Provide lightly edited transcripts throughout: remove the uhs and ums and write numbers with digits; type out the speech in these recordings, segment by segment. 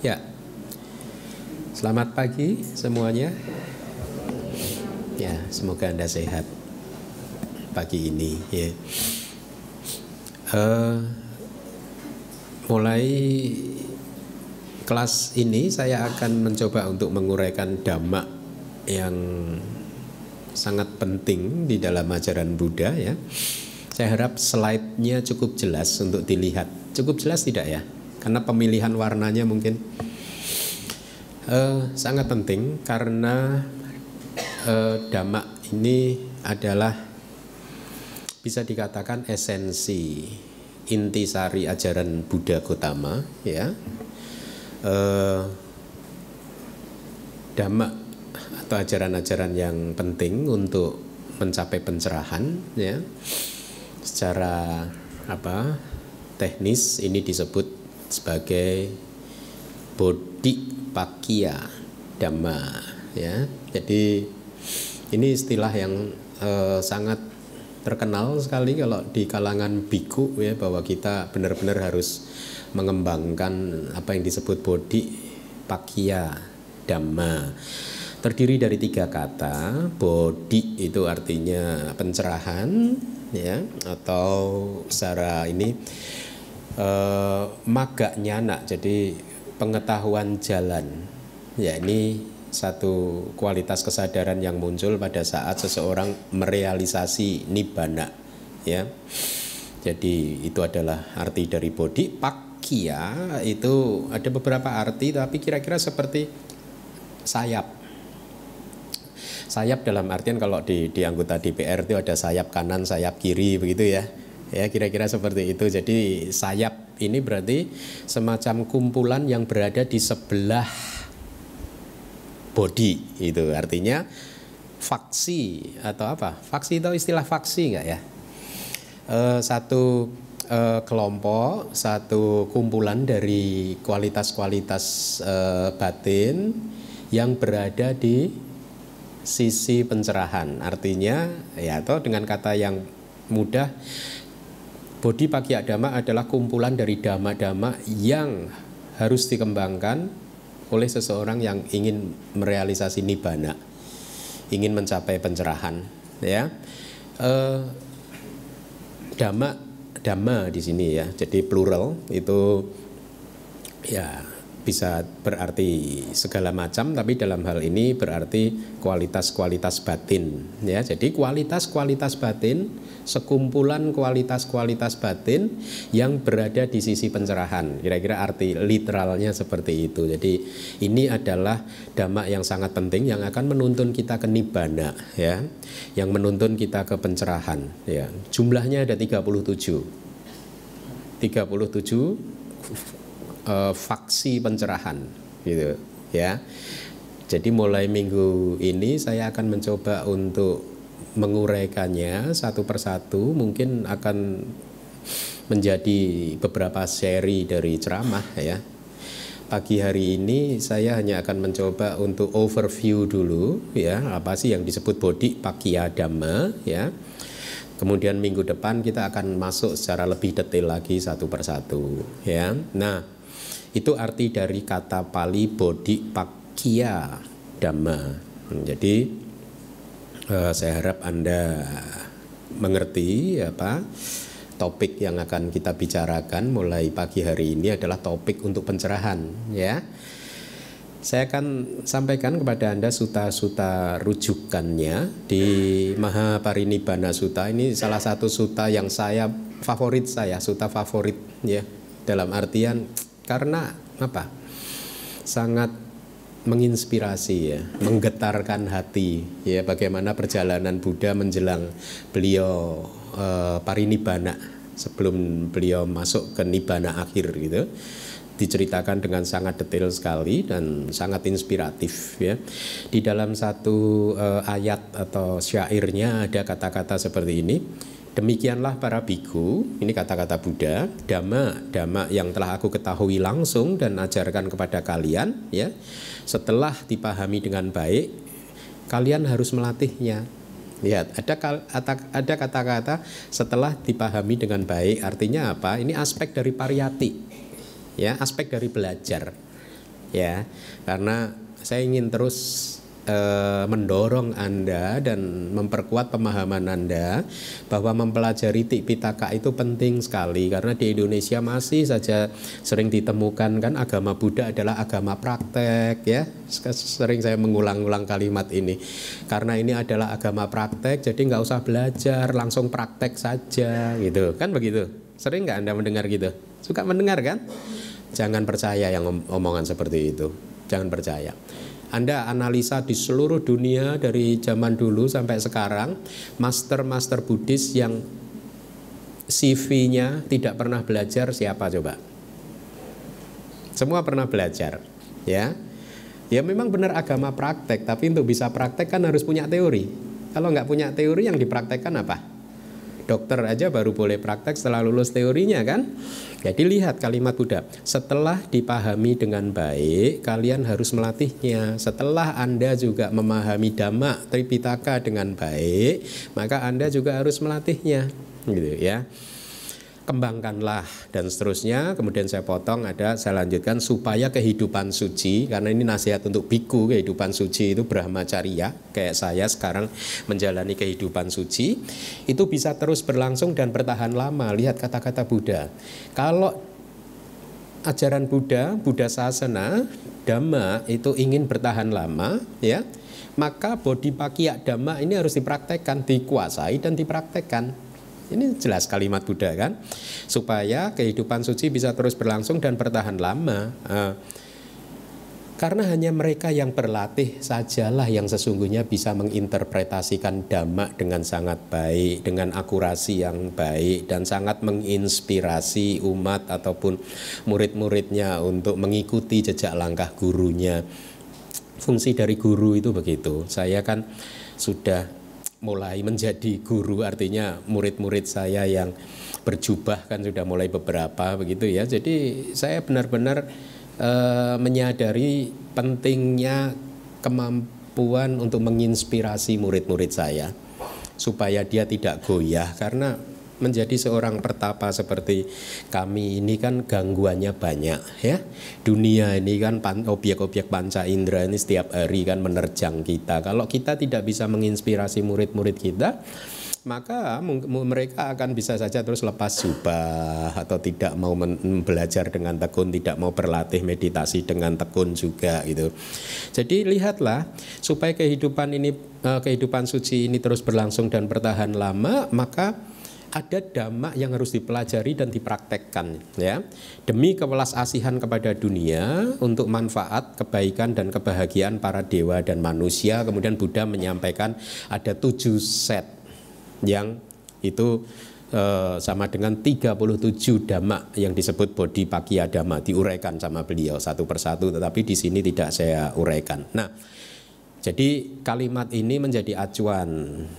Ya, selamat pagi semuanya. Ya, semoga Anda sehat pagi ini. Ya. Mulai kelas ini saya akan mencoba untuk menguraikan dhamma yang sangat penting di dalam ajaran Buddha. Ya, saya harap slide-nya cukup jelas untuk dilihat. Cukup jelas tidak ya? Karena pemilihan warnanya mungkin sangat penting karena dhamma ini adalah bisa dikatakan esensi intisari ajaran Buddha Gautama, ya. Dhamma atau ajaran-ajaran yang penting untuk mencapai pencerahan, ya. Secara teknis ini disebut sebagai Bodhipakkhya Dhamma, ya. Jadi ini istilah yang sangat terkenal sekali kalau di kalangan biku, ya, bahwa kita benar-benar harus mengembangkan apa yang disebut Bodhipakkhya Dhamma. Terdiri dari 3 kata. Bodhi itu artinya pencerahan, ya, atau secara ini magga nyana, jadi pengetahuan jalan. Ya, ini satu kualitas kesadaran yang muncul pada saat seseorang merealisasi nibbana, ya. Jadi itu adalah arti dari bodhipakkhya. Itu ada beberapa arti, tapi kira-kira seperti sayap. Sayap dalam artian kalau di anggota DPR itu ada sayap kanan, sayap kiri, begitu ya. Ya, kira-kira seperti itu. Jadi sayap ini berarti semacam kumpulan yang berada di sebelah body. Itu artinya faksi atau apa? Faksi itu istilah faksi enggak ya? Satu kelompok, satu kumpulan dari kualitas-kualitas batin yang berada di sisi pencerahan. Artinya, ya, atau dengan kata yang mudah, Bodhipakkhya Dhamma adalah kumpulan dari dhamma-dhamma yang harus dikembangkan oleh seseorang yang ingin merealisasi nibbana, ingin mencapai pencerahan, ya. Dhamma di sini, ya, jadi plural itu, ya, bisa berarti segala macam, tapi dalam hal ini berarti kualitas-kualitas batin, ya. Jadi kualitas-kualitas batin, sekumpulan kualitas-kualitas batin yang berada di sisi pencerahan. Kira-kira arti literalnya seperti itu. Jadi ini adalah dhamma yang sangat penting yang akan menuntun kita ke nibbana, ya, yang menuntun kita ke pencerahan, ya. Jumlahnya ada 37 faksi pencerahan, gitu, ya. Jadi mulai minggu ini saya akan mencoba untuk menguraikannya satu persatu. Mungkin akan menjadi beberapa seri dari ceramah, ya. Pagi hari ini saya hanya akan mencoba untuk overview dulu, ya, apa sih yang disebut Bodhipakkhya Dhamma, ya. Kemudian minggu depan kita akan masuk secara lebih detail lagi satu persatu, ya. Nah, itu arti dari kata Pali Bodhipakkhya Dhamma. Jadi saya harap Anda mengerti apa topik yang akan kita bicarakan mulai pagi hari ini adalah topik untuk pencerahan, ya. Saya akan sampaikan kepada Anda suta-suta rujukannya di Mahaparinibbana Sutta. Ini salah satu suta yang favorit saya, suta favorit, ya. Dalam artian karena apa? Sangat menginspirasi, ya, menggetarkan hati, ya, bagaimana perjalanan Buddha menjelang beliau parinibbana, sebelum beliau masuk ke nibbana akhir, gitu. Diceritakan dengan sangat detail sekali dan sangat inspiratif, ya. Di dalam satu ayat atau syairnya ada kata-kata seperti ini. Demikianlah para biku, ini kata-kata Buddha, dhamma yang telah aku ketahui langsung dan ajarkan kepada kalian, ya. Setelah dipahami dengan baik, kalian harus melatihnya, Lihat, ada kata-kata setelah dipahami dengan baik, artinya apa? Ini aspek dari pariyati, ya, aspek dari belajar, ya. Karena saya ingin terus mendorong Anda dan memperkuat pemahaman Anda bahwa mempelajari Tipitaka itu penting sekali, karena di Indonesia masih saja sering ditemukan kan agama Buddha adalah agama praktek, ya. Sering saya mengulang-ulang kalimat ini karena ini adalah agama praktek, jadi nggak usah belajar, langsung praktek saja gitu kan, begitu. Sering nggak Anda mendengar gitu? Suka mendengar kan? Jangan percaya yang omongan seperti itu, jangan percaya. Anda analisa di seluruh dunia dari zaman dulu sampai sekarang, master-master Buddhis yang CV-nya tidak pernah belajar siapa coba? Semua pernah belajar, ya. Ya memang benar agama praktek, tapi untuk bisa praktek kan harus punya teori. Kalau nggak punya teori, yang dipraktekkan apa? Dokter aja baru boleh praktek setelah lulus teorinya kan. Jadi lihat kalimat Buddha, setelah dipahami dengan baik, kalian harus melatihnya. Setelah Anda juga memahami Dhamma Tripitaka dengan baik, maka Anda juga harus melatihnya, gitu ya. Kembangkanlah dan seterusnya. Kemudian saya potong, saya lanjutkan supaya kehidupan suci, karena ini nasihat untuk biku, kehidupan suci itu brahmacharya, kayak saya sekarang menjalani kehidupan suci, itu bisa terus berlangsung dan bertahan lama. Lihat kata-kata Buddha, kalau ajaran Buddha Sasana, Dhamma itu ingin bertahan lama, ya, maka Bodhipakya Dhamma ini harus dipraktekkan, dikuasai dan dipraktekkan. Ini jelas kalimat Buddha kan, supaya kehidupan suci bisa terus berlangsung dan bertahan lama. Karena hanya mereka yang berlatih sajalah yang sesungguhnya bisa menginterpretasikan Dhamma dengan sangat baik, dengan akurasi yang baik, dan sangat menginspirasi umat ataupun murid-muridnya untuk mengikuti jejak langkah gurunya. Fungsi dari guru itu begitu. Saya kan sudah mulai menjadi guru, artinya murid-murid saya yang berjubah kan sudah mulai beberapa begitu ya. Jadi saya benar-benar menyadari pentingnya kemampuan untuk menginspirasi murid-murid saya supaya dia tidak goyah, karena menjadi seorang pertapa seperti kami ini kan gangguannya banyak, ya. Dunia ini kan objek-objek panca indera ini setiap hari kan menerjang kita. Kalau kita tidak bisa menginspirasi murid-murid kita, maka mereka akan bisa saja terus lepas jubah atau tidak mau belajar dengan tekun, tidak mau berlatih meditasi dengan tekun juga gitu. Jadi lihatlah, supaya kehidupan suci ini terus berlangsung dan bertahan lama, maka ada dhamma yang harus dipelajari dan dipraktekkan, ya, demi kewelas asihan kepada dunia untuk manfaat, kebaikan dan kebahagiaan para dewa dan manusia. Kemudian Buddha menyampaikan ada 7 set yang itu sama dengan 37 dhamma yang disebut Bodhipakya Dhamma, diuraikan sama beliau satu persatu, tetapi di sini tidak saya uraikan. Nah, jadi kalimat ini menjadi acuan,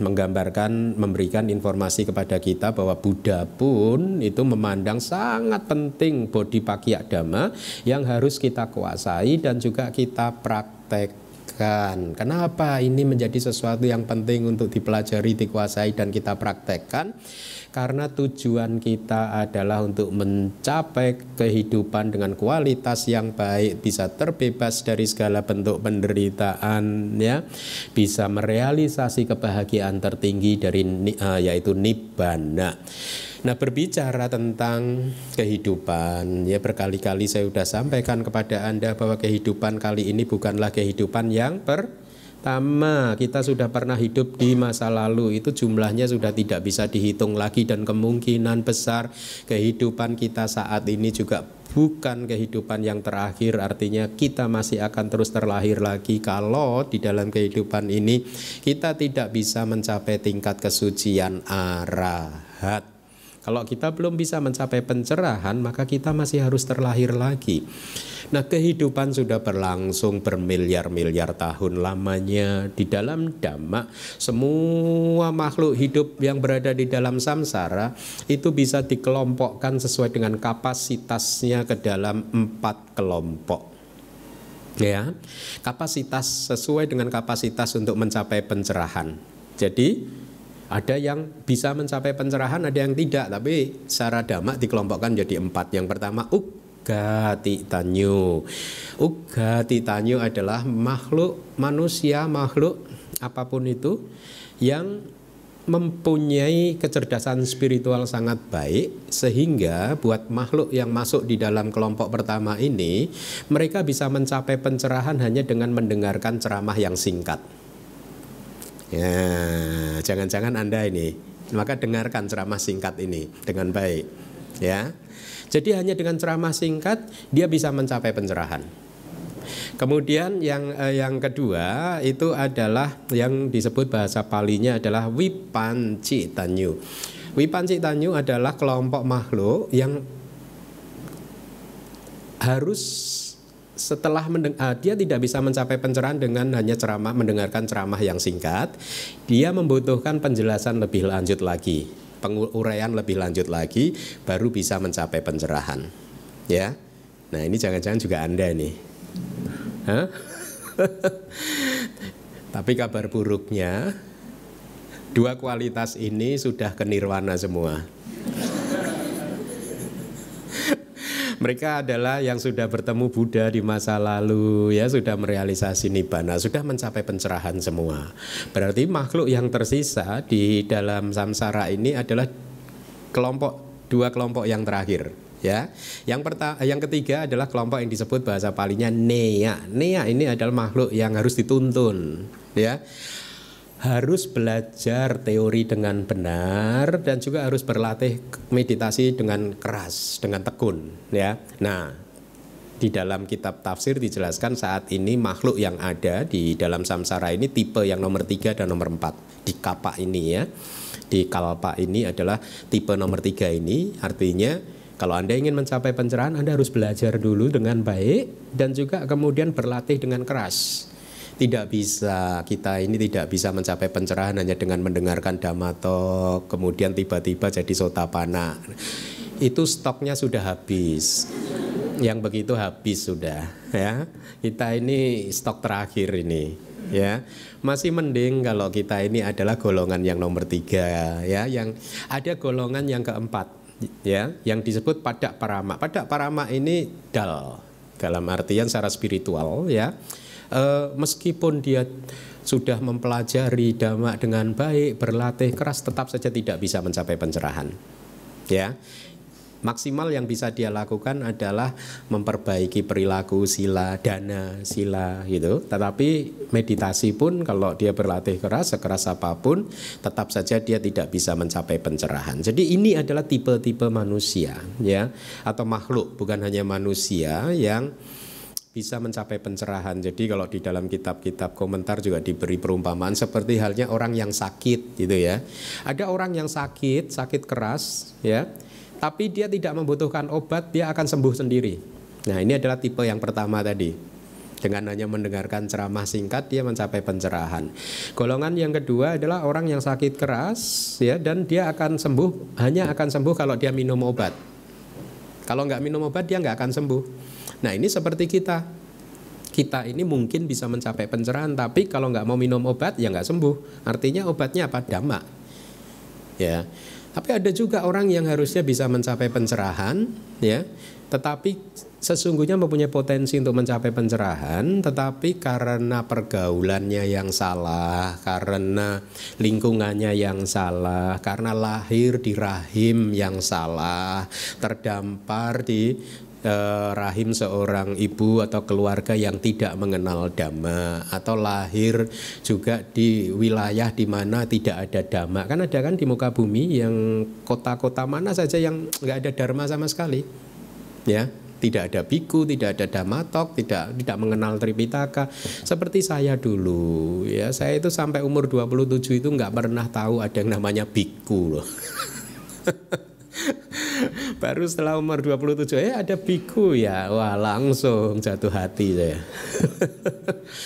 menggambarkan, memberikan informasi kepada kita bahwa Buddha pun itu memandang sangat penting Bodhipakya Dhamma yang harus kita kuasai dan juga kita praktekkan. Kenapa ini menjadi sesuatu yang penting untuk dipelajari, dikuasai dan kita praktekkan? Karena tujuan kita adalah untuk mencapai kehidupan dengan kualitas yang baik, bisa terbebas dari segala bentuk penderitaan, ya, bisa merealisasi kebahagiaan tertinggi dari yaitu nibbana. Nah, berbicara tentang kehidupan, ya, berkali-kali saya sudah sampaikan kepada Anda bahwa kehidupan kali ini bukanlah kehidupan yang pertama. Kita sudah pernah hidup di masa lalu, itu jumlahnya sudah tidak bisa dihitung lagi, dan kemungkinan besar kehidupan kita saat ini juga bukan kehidupan yang terakhir. Artinya kita masih akan terus terlahir lagi kalau di dalam kehidupan ini kita tidak bisa mencapai tingkat kesucian arahat. Kalau kita belum bisa mencapai pencerahan, maka kita masih harus terlahir lagi. Nah, kehidupan sudah berlangsung bermiliar-miliar tahun lamanya di dalam Dhamma. Semua makhluk hidup yang berada di dalam samsara itu bisa dikelompokkan sesuai dengan kapasitasnya ke dalam 4 kelompok. Ya, kapasitas sesuai dengan kapasitas untuk mencapai pencerahan. Jadi ada yang bisa mencapai pencerahan, ada yang tidak. Tapi secara dhamma dikelompokkan jadi 4. Yang pertama Ugati Tanyo. Ugati Tanyo adalah makhluk manusia, makhluk apapun itu yang mempunyai kecerdasan spiritual sangat baik, sehingga buat makhluk yang masuk di dalam kelompok pertama ini, mereka bisa mencapai pencerahan hanya dengan mendengarkan ceramah yang singkat. Ya, jangan-jangan Anda ini, maka dengarkan ceramah singkat ini dengan baik, ya. Jadi hanya dengan ceramah singkat dia bisa mencapai pencerahan. Kemudian yang kedua itu adalah yang disebut bahasa Palinya adalah Wipanci Tanyu. Wipanci Tanyu adalah kelompok makhluk yang harus setelah dia tidak bisa mencapai pencerahan dengan hanya mendengarkan ceramah yang singkat. Dia membutuhkan penjelasan lebih lanjut lagi, penguraian lebih lanjut lagi, baru bisa mencapai pencerahan. Ya, nah ini jangan-jangan juga Anda nih. Hah? Tapi kabar buruknya, 2 kualitas ini sudah ke nirwana semua. Mereka adalah yang sudah bertemu Buddha di masa lalu, ya, sudah merealisasi nibbana, sudah mencapai pencerahan semua. Berarti makhluk yang tersisa di dalam samsara ini adalah 2 kelompok yang terakhir. Ya, yang ketiga adalah kelompok yang disebut bahasa Palinya Neya. Neya ini adalah makhluk yang harus dituntun, ya, harus belajar teori dengan benar dan juga harus berlatih meditasi dengan keras, dengan tekun, ya. Nah, di dalam kitab tafsir dijelaskan saat ini makhluk yang ada di dalam samsara ini tipe yang nomor 3 dan nomor 4 di kapa ini, ya. Di kalpa ini adalah tipe nomor 3 ini, artinya kalau Anda ingin mencapai pencerahan, Anda harus belajar dulu dengan baik dan juga kemudian berlatih dengan keras. Tidak bisa, kita ini tidak bisa mencapai pencerahan hanya dengan mendengarkan dhammatalk, kemudian tiba-tiba jadi sotapana. Itu stoknya sudah habis. Yang begitu habis sudah, ya. Kita ini stok terakhir ini, ya. Masih mending kalau kita ini adalah golongan yang nomor 3, ya. Yang ada golongan yang keempat, ya, yang disebut padak parama. Padak parama ini dalam artian secara spiritual, ya. Meskipun dia sudah mempelajari dhamma dengan baik, berlatih keras, tetap saja tidak bisa mencapai pencerahan, ya. Maksimal yang bisa dia lakukan adalah memperbaiki perilaku sila, dana sila gitu. Tetapi meditasi pun kalau dia berlatih keras, sekeras apapun, tetap saja dia tidak bisa mencapai pencerahan. Jadi ini adalah tipe-tipe manusia, ya, atau makhluk, bukan hanya manusia yang bisa mencapai pencerahan. Jadi kalau di dalam kitab-kitab komentar juga diberi perumpamaan seperti halnya orang yang sakit gitu, ya. Ada orang yang sakit keras, ya, tapi dia tidak membutuhkan obat, dia akan sembuh sendiri. Nah, ini adalah tipe yang pertama tadi. Dengan hanya mendengarkan ceramah singkat dia mencapai pencerahan. Golongan yang kedua adalah orang yang sakit keras, ya, dan dia akan sembuh, hanya akan sembuh kalau dia minum obat. Kalau nggak minum obat dia nggak akan sembuh. Nah, ini seperti kita. Kita ini mungkin bisa mencapai pencerahan, tapi kalau nggak mau minum obat ya nggak sembuh. Artinya obatnya apa? Dhamma. Ya. Tapi ada juga orang yang harusnya bisa mencapai pencerahan, ya, tetapi sesungguhnya mempunyai potensi untuk mencapai pencerahan, tetapi karena pergaulannya yang salah, karena lingkungannya yang salah, karena lahir di rahim yang salah, terdampar di rahim seorang ibu atau keluarga yang tidak mengenal dhamma, atau lahir juga di wilayah di mana tidak ada dhamma. Kan ada kan di muka bumi yang kota-kota mana saja yang nggak ada dharma sama sekali, ya. Tidak ada biku, tidak ada dhammatalk, tidak mengenal Tripitaka. Seperti saya dulu, ya, saya itu sampai umur 27 itu nggak pernah tahu ada yang namanya biku loh. Baru setelah umur 27 ada biku, ya, wah langsung jatuh hati saya.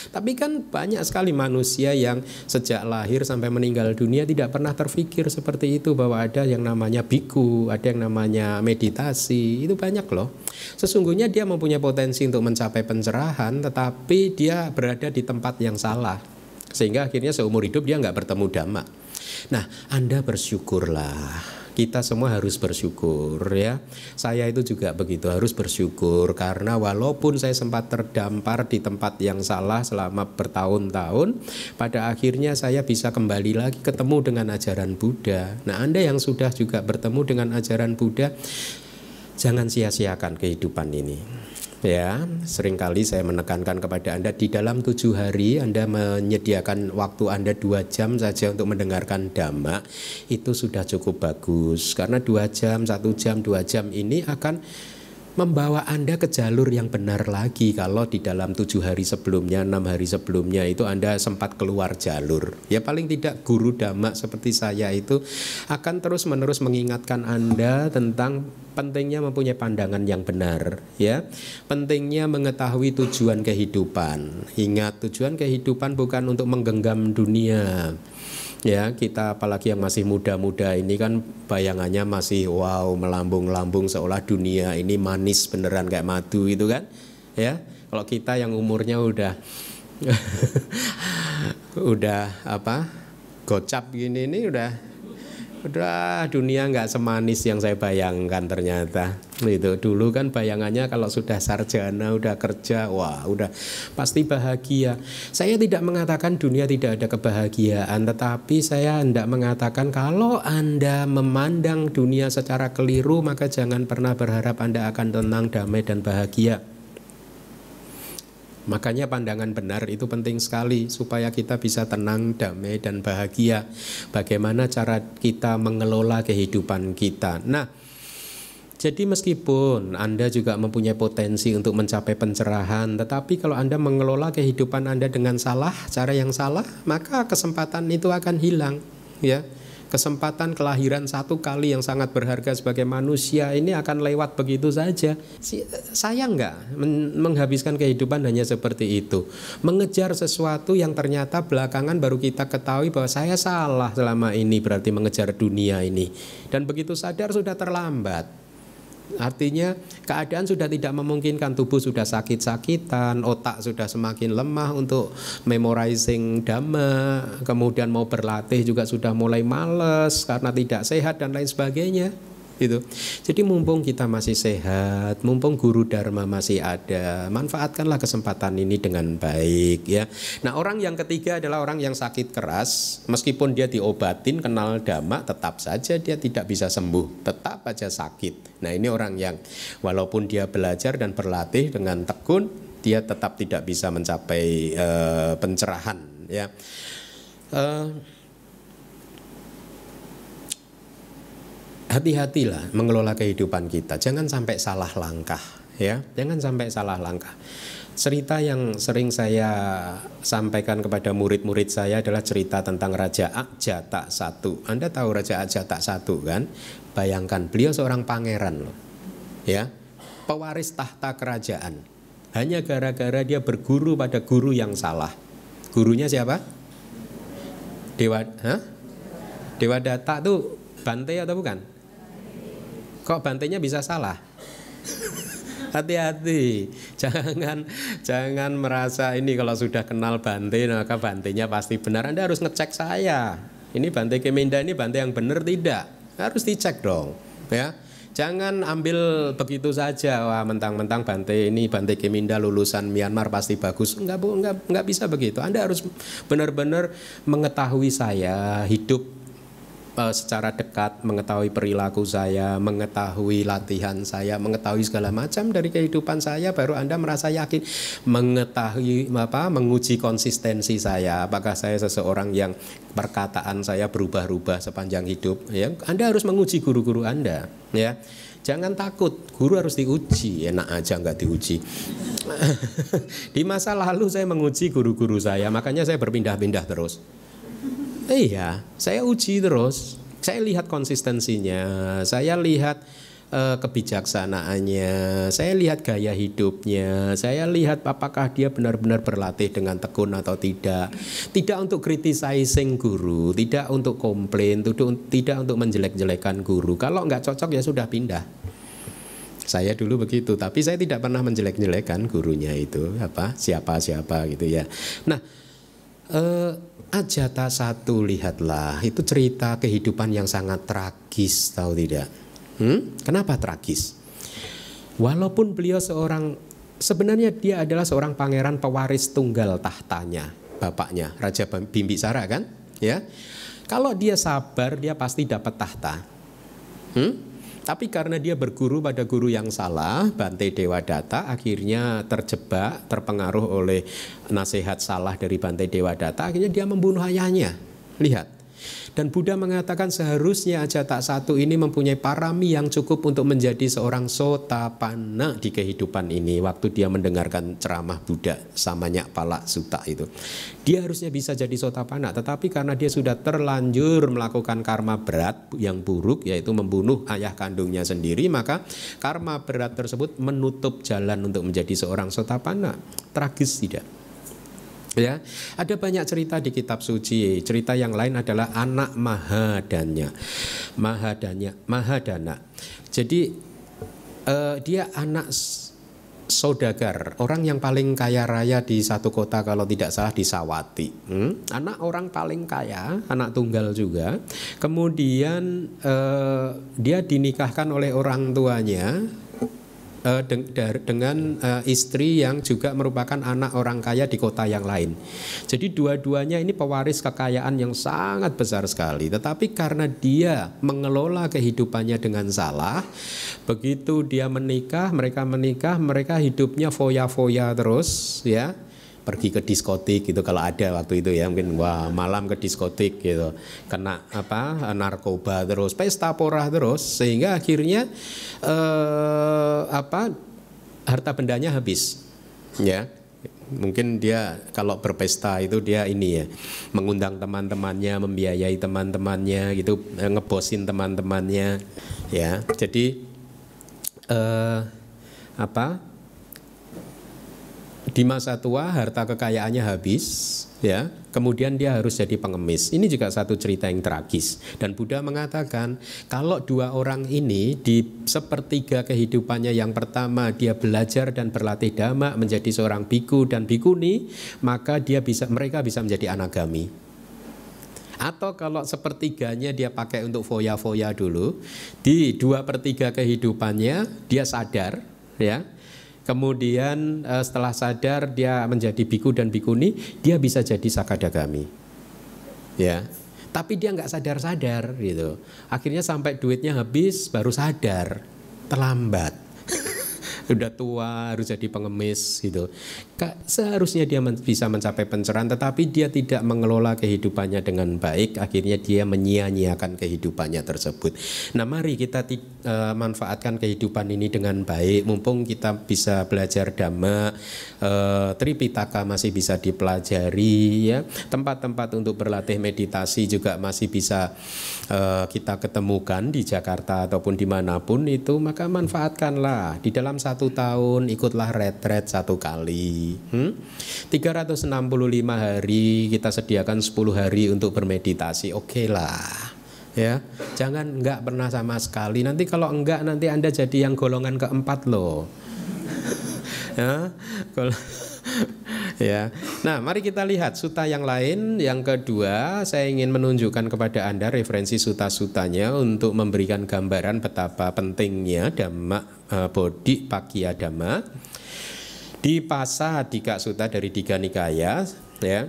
Tapi kan banyak sekali manusia yang sejak lahir sampai meninggal dunia tidak pernah terfikir seperti itu, bahwa ada yang namanya biku, ada yang namanya meditasi. Itu banyak loh. Sesungguhnya dia mempunyai potensi untuk mencapai pencerahan, tetapi dia berada di tempat yang salah. Sehingga akhirnya seumur hidup dia nggak bertemu Dhamma. Nah, Anda bersyukurlah. Kita semua harus bersyukur ya. Saya itu juga begitu, harus bersyukur karena walaupun saya sempat terdampar di tempat yang salah selama bertahun-tahun, pada akhirnya saya bisa kembali lagi ketemu dengan ajaran Buddha. Nah, Anda yang sudah juga bertemu dengan ajaran Buddha, jangan sia-siakan kehidupan ini. Ya, seringkali saya menekankan kepada Anda di dalam 7 hari Anda menyediakan waktu Anda 2 jam saja untuk mendengarkan Dhamma, itu sudah cukup bagus. Karena 2 jam, 1 jam, 2 jam ini akan membawa Anda ke jalur yang benar lagi. Kalau di dalam 7 hari sebelumnya, 6 hari sebelumnya itu Anda sempat keluar jalur, ya paling tidak guru Dhamma seperti saya itu akan terus-menerus mengingatkan Anda tentang pentingnya mempunyai pandangan yang benar, ya. Pentingnya mengetahui tujuan kehidupan. Ingat, tujuan kehidupan bukan untuk menggenggam dunia. Ya, kita apalagi yang masih muda-muda ini kan bayangannya masih wow, melambung-lambung seolah dunia ini manis beneran kayak madu itu kan. Ya, kalau kita yang umurnya udah udah apa? Gocap gini ini udah dunia nggak semanis yang saya bayangkan ternyata. Itu dulu kan bayangannya kalau sudah sarjana, udah kerja, wah udah pasti bahagia. Saya tidak mengatakan dunia tidak ada kebahagiaan, tetapi saya hendak mengatakan kalau Anda memandang dunia secara keliru, maka jangan pernah berharap Anda akan tenang, damai dan bahagia. Makanya pandangan benar itu penting sekali supaya kita bisa tenang, damai dan bahagia. Bagaimana cara kita mengelola kehidupan kita. Nah, jadi meskipun Anda juga mempunyai potensi untuk mencapai pencerahan, tetapi kalau Anda mengelola kehidupan Anda dengan salah, cara yang salah, maka kesempatan itu akan hilang, ya. Kesempatan kelahiran 1 kali yang sangat berharga sebagai manusia ini akan lewat begitu saja. Sayang nggak menghabiskan kehidupan hanya seperti itu, mengejar sesuatu yang ternyata belakangan baru kita ketahui bahwa saya salah selama ini, berarti mengejar dunia ini, dan begitu sadar sudah terlambat. Artinya keadaan sudah tidak memungkinkan, tubuh sudah sakit-sakitan, otak sudah semakin lemah untuk memorizing Dhamma, kemudian mau berlatih juga sudah mulai males karena tidak sehat dan lain sebagainya. Gitu. Jadi mumpung kita masih sehat, mumpung guru Dharma masih ada, manfaatkanlah kesempatan ini dengan baik, ya. Nah, orang yang ketiga adalah orang yang sakit keras, meskipun dia diobatin kenal Dhamma, tetap saja dia tidak bisa sembuh, tetap aja sakit. Nah, ini orang yang walaupun dia belajar dan berlatih dengan tekun, dia tetap tidak bisa mencapai pencerahan, ya. Hati-hatilah mengelola kehidupan kita, jangan sampai salah langkah, ya, jangan sampai salah langkah. Cerita yang sering saya sampaikan kepada murid-murid saya adalah cerita tentang Raja Ajata I. Anda tahu Raja Ajata I kan? Bayangkan, beliau seorang pangeran loh, ya, pewaris tahta kerajaan. Hanya gara-gara dia berguru pada guru yang salah. Gurunya siapa? Dewadatta tuh Bante atau bukan? Kok bantenya bisa salah? Hati-hati, jangan merasa ini kalau sudah kenal Bante maka bantenya pasti benar. Anda harus ngecek saya. Ini Bante Keminda ini Bante yang benar tidak? Harus dicek dong, ya. Jangan ambil begitu saja, wah mentang-mentang Bante ini Bante Keminda lulusan Myanmar pasti bagus. Enggak bisa begitu. Anda harus benar-benar mengetahui saya, hidup secara dekat, mengetahui perilaku saya, mengetahui latihan saya, mengetahui segala macam dari kehidupan saya, baru Anda merasa yakin, mengetahui menguji konsistensi saya, apakah saya seseorang yang perkataan saya berubah-ubah sepanjang hidup, ya. Anda harus menguji guru-guru Anda, ya. Jangan takut, guru harus diuji, enak aja nggak diuji. Di masa lalu saya menguji guru-guru saya, makanya saya berpindah-pindah terus. Iya, saya uji terus. Saya lihat konsistensinya, saya lihat kebijaksanaannya, saya lihat gaya hidupnya, saya lihat apakah dia benar-benar berlatih dengan tekun atau tidak. Tidak untuk criticizing guru, tidak untuk komplain, tidak untuk menjelek-jelekan guru. Kalau nggak cocok ya sudah pindah. Saya dulu begitu, tapi saya tidak pernah menjelek-jelekan gurunya itu siapa gitu ya. Nah, Ajata satu, lihatlah, itu cerita kehidupan yang sangat tragis, tahu tidak? Kenapa tragis? Walaupun beliau sebenarnya dia adalah seorang pangeran pewaris tunggal tahtanya, bapaknya Raja Bimbisara kan, ya. Kalau dia sabar, dia pasti dapat tahta. Tapi karena dia berguru pada guru yang salah, Bante Dewadatta akhirnya terjebak, terpengaruh oleh nasihat salah dari Bante Dewadatta, akhirnya dia membunuh ayahnya. Lihat. Dan Buddha mengatakan seharusnya Ajata satu ini mempunyai parami yang cukup untuk menjadi seorang sotapanna di kehidupan ini. Waktu dia mendengarkan ceramah Buddha Samanyakpala Sutta itu, dia harusnya bisa jadi sotapanna. Tetapi karena dia sudah terlanjur melakukan karma berat yang buruk, yaitu membunuh ayah kandungnya sendiri, maka karma berat tersebut menutup jalan untuk menjadi seorang sotapanna. Tragis tidak? Ya, ada banyak cerita di kitab suci. Cerita yang lain adalah anak Mahadana. Jadi dia anak saudagar, orang yang paling kaya raya di satu kota, kalau tidak salah di Sawati. Anak orang paling kaya, anak tunggal juga. Kemudian dia dinikahkan oleh orang tuanya dengan istri yang juga merupakan anak orang kaya di kota yang lain. Jadi dua-duanya ini pewaris kekayaan yang sangat besar sekali. Tetapi karena dia mengelola kehidupannya dengan salah, begitu dia menikah, mereka hidupnya foya-foya terus, ya. Pergi ke diskotik gitu kalau ada waktu itu, ya, mungkin malam ke diskotik gitu, kena narkoba terus, pesta porah terus, sehingga akhirnya harta bendanya habis, ya. Mungkin dia kalau berpesta itu dia ini, ya, mengundang teman-temannya, membiayai teman-temannya gitu, ngebosin teman-temannya, ya. Jadi di masa tua harta kekayaannya habis, ya. Kemudian dia harus jadi pengemis. Ini juga satu cerita yang tragis. Dan Buddha mengatakan kalau dua orang ini di sepertiga kehidupannya yang pertama dia belajar dan berlatih dhamma menjadi seorang biku dan bikuni, maka mereka bisa menjadi anagami. Atau kalau sepertiganya dia pakai untuk foya-foya dulu, di 2/3 kehidupannya dia sadar, ya. Kemudian setelah sadar dia menjadi biku dan bikuni, dia bisa jadi sakadagami, ya. Tapi dia nggak sadar-sadar gitu. Akhirnya sampai duitnya habis baru sadar, terlambat. Sudah tua harus jadi pengemis gitu. Seharusnya dia bisa mencapai pencerahan, tetapi dia tidak mengelola kehidupannya dengan baik. Akhirnya dia menyia-nyiakan kehidupannya tersebut. Nah, mari kita manfaatkan kehidupan ini dengan baik. Mumpung kita bisa belajar dhamma, Tripitaka masih bisa dipelajari, ya. Tempat-tempat untuk berlatih meditasi juga masih bisa kita ketemukan di Jakarta ataupun dimanapun itu. Maka manfaatkanlah. Di dalam 1 tahun ikutlah retret 1 kali. 365 hari kita sediakan 10 hari untuk bermeditasi. Oke lah, ya. Jangan enggak pernah sama sekali. Nanti kalau enggak, nanti Anda jadi yang golongan keempat loh. Ya. Nah, mari kita lihat sutta yang lain. Yang kedua, saya ingin menunjukkan kepada Anda referensi sutta-suttanya untuk memberikan gambaran betapa pentingnya Dhamma Bodhi Pakya Dhamma. Di Pasadika Sutta dari Digha Nikaya, ya,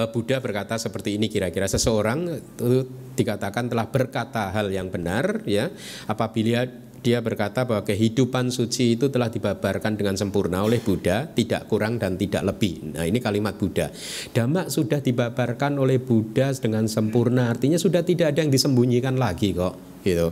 Buddha berkata seperti ini kira-kira, seseorang itu dikatakan telah berkata hal yang benar, ya, apabila dia berkata bahwa kehidupan suci itu telah dibabarkan dengan sempurna oleh Buddha, tidak kurang dan tidak lebih. Nah, ini kalimat Buddha. Dhamma sudah dibabarkan oleh Buddha dengan sempurna, artinya sudah tidak ada yang disembunyikan lagi kok. Gitu.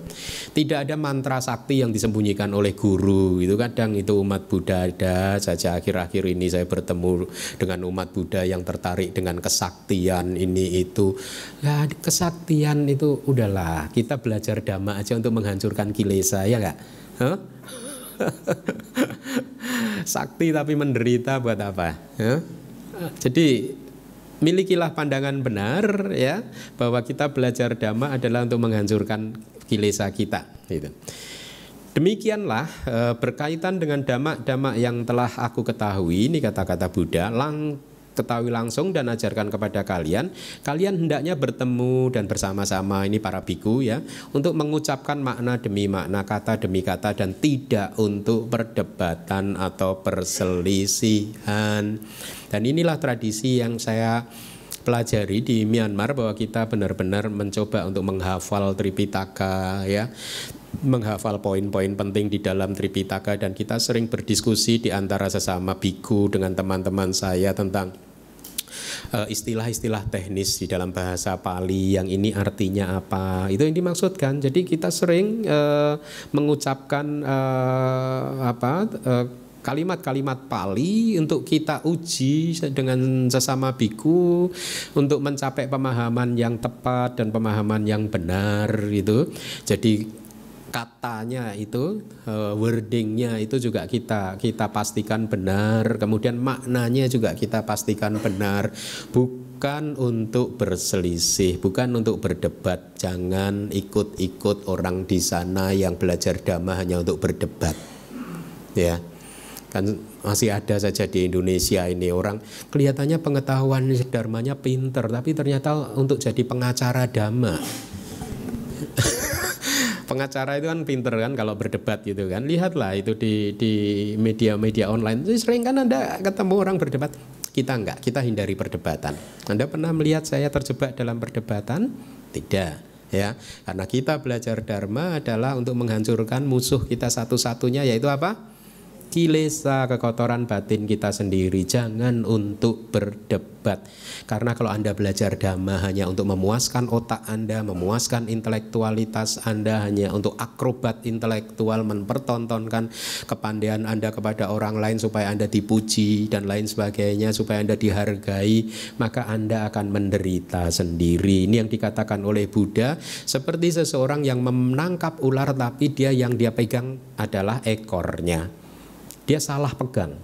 Tidak ada mantra sakti yang disembunyikan oleh guru. Itu kadang itu umat Buddha ada saja. Akhir-akhir ini saya bertemu dengan umat Buddha yang tertarik dengan kesaktian ini itu. Nah, kesaktian itu udahlah, kita belajar dhamma aja untuk menghancurkan kilesa, ya enggak? Huh? Sakti tapi menderita buat apa? Huh? Jadi milikilah pandangan benar, ya, bahwa kita belajar dhamma adalah untuk menghancurkan kilesa kita, gitu. Demikianlah berkaitan dengan dhamma-dhamma yang telah aku ketahui, ini kata-kata Buddha, ketahui langsung dan ajarkan kepada kalian. Kalian hendaknya bertemu dan bersama-sama, ini para biku ya, untuk mengucapkan makna demi makna, kata demi kata, dan tidak untuk perdebatan atau perselisihan. Dan inilah tradisi yang saya pelajari di Myanmar, bahwa kita benar-benar mencoba untuk menghafal Tripitaka ya, menghafal poin-poin penting di dalam Tripitaka, dan kita sering berdiskusi di antara sesama biku dengan teman-teman saya tentang istilah-istilah teknis di dalam bahasa Pali, yang ini artinya apa, itu yang dimaksudkan. Jadi kita sering mengucapkan kalimat-kalimat Pali untuk kita uji dengan sesama biku untuk mencapai pemahaman yang tepat dan pemahaman yang benar gitu. Jadi katanya itu, wordingnya itu juga kita pastikan benar, kemudian maknanya juga kita pastikan benar, bukan untuk berselisih, bukan untuk berdebat. Jangan ikut-ikut orang di sana yang belajar dhamma hanya untuk berdebat ya. Kan masih ada saja di Indonesia ini orang kelihatannya pengetahuan dharmanya pinter, tapi ternyata untuk jadi pengacara dhamma. Pengacara itu kan pinter kan kalau berdebat gitu kan. Lihatlah itu di media-media online. Sering kan Anda ketemu orang berdebat. Kita enggak, kita hindari perdebatan. Anda pernah melihat saya terjebak dalam perdebatan? Tidak ya. Karena kita belajar dharma adalah untuk menghancurkan musuh kita satu-satunya, yaitu apa? Kilesa, kekotoran batin kita sendiri. Jangan untuk berdebat. Karena kalau Anda belajar dhamma hanya untuk memuaskan otak Anda, memuaskan intelektualitas Anda, hanya untuk akrobat intelektual, mempertontonkan kepandaian Anda kepada orang lain supaya Anda dipuji dan lain sebagainya, supaya Anda dihargai, maka Anda akan menderita sendiri. Ini yang dikatakan oleh Buddha, seperti seseorang yang menangkap ular tapi yang dia pegang adalah ekornya. Dia salah pegang.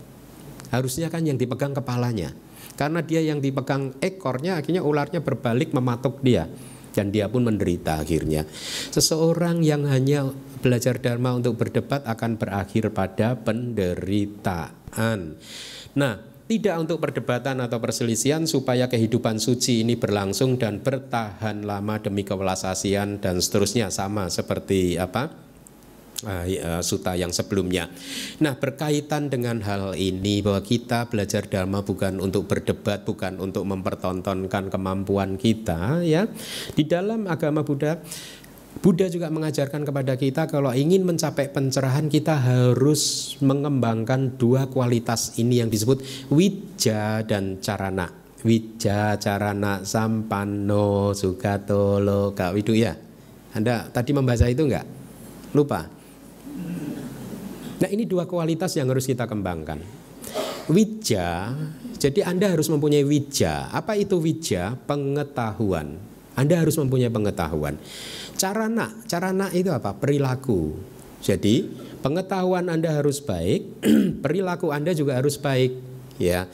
Harusnya kan yang dipegang kepalanya. Karena dia yang dipegang ekornya, akhirnya ularnya berbalik mematuk dia. Dan dia pun menderita akhirnya. Seseorang yang hanya belajar dharma untuk berdebat akan berakhir pada penderitaan. Nah, tidak untuk perdebatan atau perselisihan, supaya kehidupan suci ini berlangsung dan bertahan lama demi kewelasasian dan seterusnya, sama seperti sutta yang sebelumnya. Nah, berkaitan dengan hal ini, bahwa kita belajar dharma bukan untuk berdebat, bukan untuk mempertontonkan kemampuan kita ya. Di dalam agama Buddha juga mengajarkan kepada kita, kalau ingin mencapai pencerahan, kita harus mengembangkan dua kualitas ini yang disebut wija dan carana. Wija, carana, sampanno, sugato, loka, widu ya. Anda tadi membaca itu enggak? Lupa? Nah, ini dua kualitas yang harus kita kembangkan. Wija, jadi Anda harus mempunyai wija. Apa itu wija? Pengetahuan. Anda harus mempunyai pengetahuan. Carana itu apa? Perilaku. Jadi pengetahuan Anda harus baik, perilaku Anda juga harus baik ya.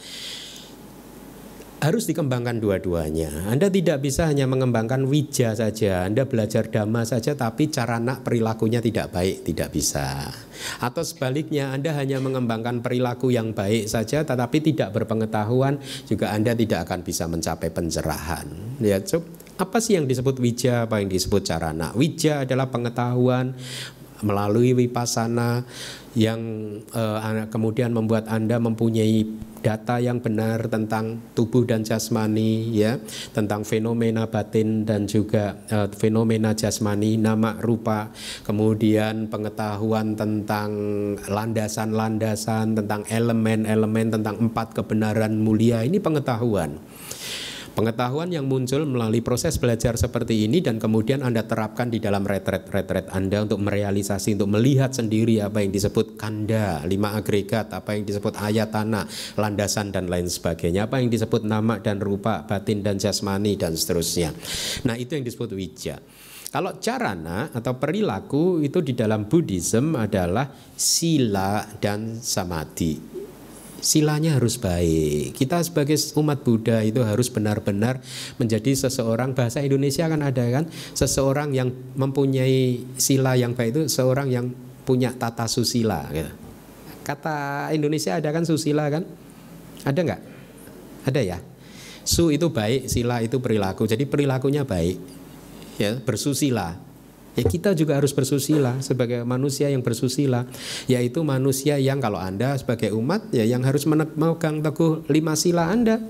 Harus dikembangkan dua-duanya. Anda tidak bisa hanya mengembangkan wija saja. Anda belajar dhamma saja tapi carana perilakunya tidak baik, tidak bisa. Atau sebaliknya, Anda hanya mengembangkan perilaku yang baik saja tetapi tidak berpengetahuan, juga Anda tidak akan bisa mencapai pencerahan. Ya, apa sih yang disebut wija, apa yang disebut carana? Wija adalah pengetahuan melalui vipassana yang kemudian membuat Anda mempunyai data yang benar tentang tubuh dan jasmani ya, tentang fenomena batin dan juga fenomena jasmani, nama, rupa, kemudian pengetahuan tentang landasan-landasan, tentang elemen-elemen, tentang 4 kebenaran mulia. Ini pengetahuan yang muncul melalui proses belajar seperti ini, dan kemudian Anda terapkan di dalam retret Anda untuk merealisasi, untuk melihat sendiri apa yang disebut kanda, 5 agregat, apa yang disebut ayatana, landasan dan lain sebagainya, apa yang disebut nama dan rupa, batin dan jasmani dan seterusnya. Nah, itu yang disebut wija. Kalau carana atau perilaku itu di dalam Buddhism adalah sila dan samadhi. Silanya harus baik. Kita sebagai umat Buddha itu harus benar-benar menjadi seseorang, bahasa Indonesia kan ada kan, seseorang yang mempunyai sila yang baik itu seorang yang punya tata susila gitu. Kata Indonesia ada kan susila kan? Ada nggak? Ada ya? Su itu baik, sila itu perilaku. Jadi perilakunya baik. Ya, bersusila. Ya kita juga harus bersusila sebagai manusia yang bersusila, yaitu manusia yang kalau Anda sebagai umat ya yang harus memegang teguh 5 sila Anda.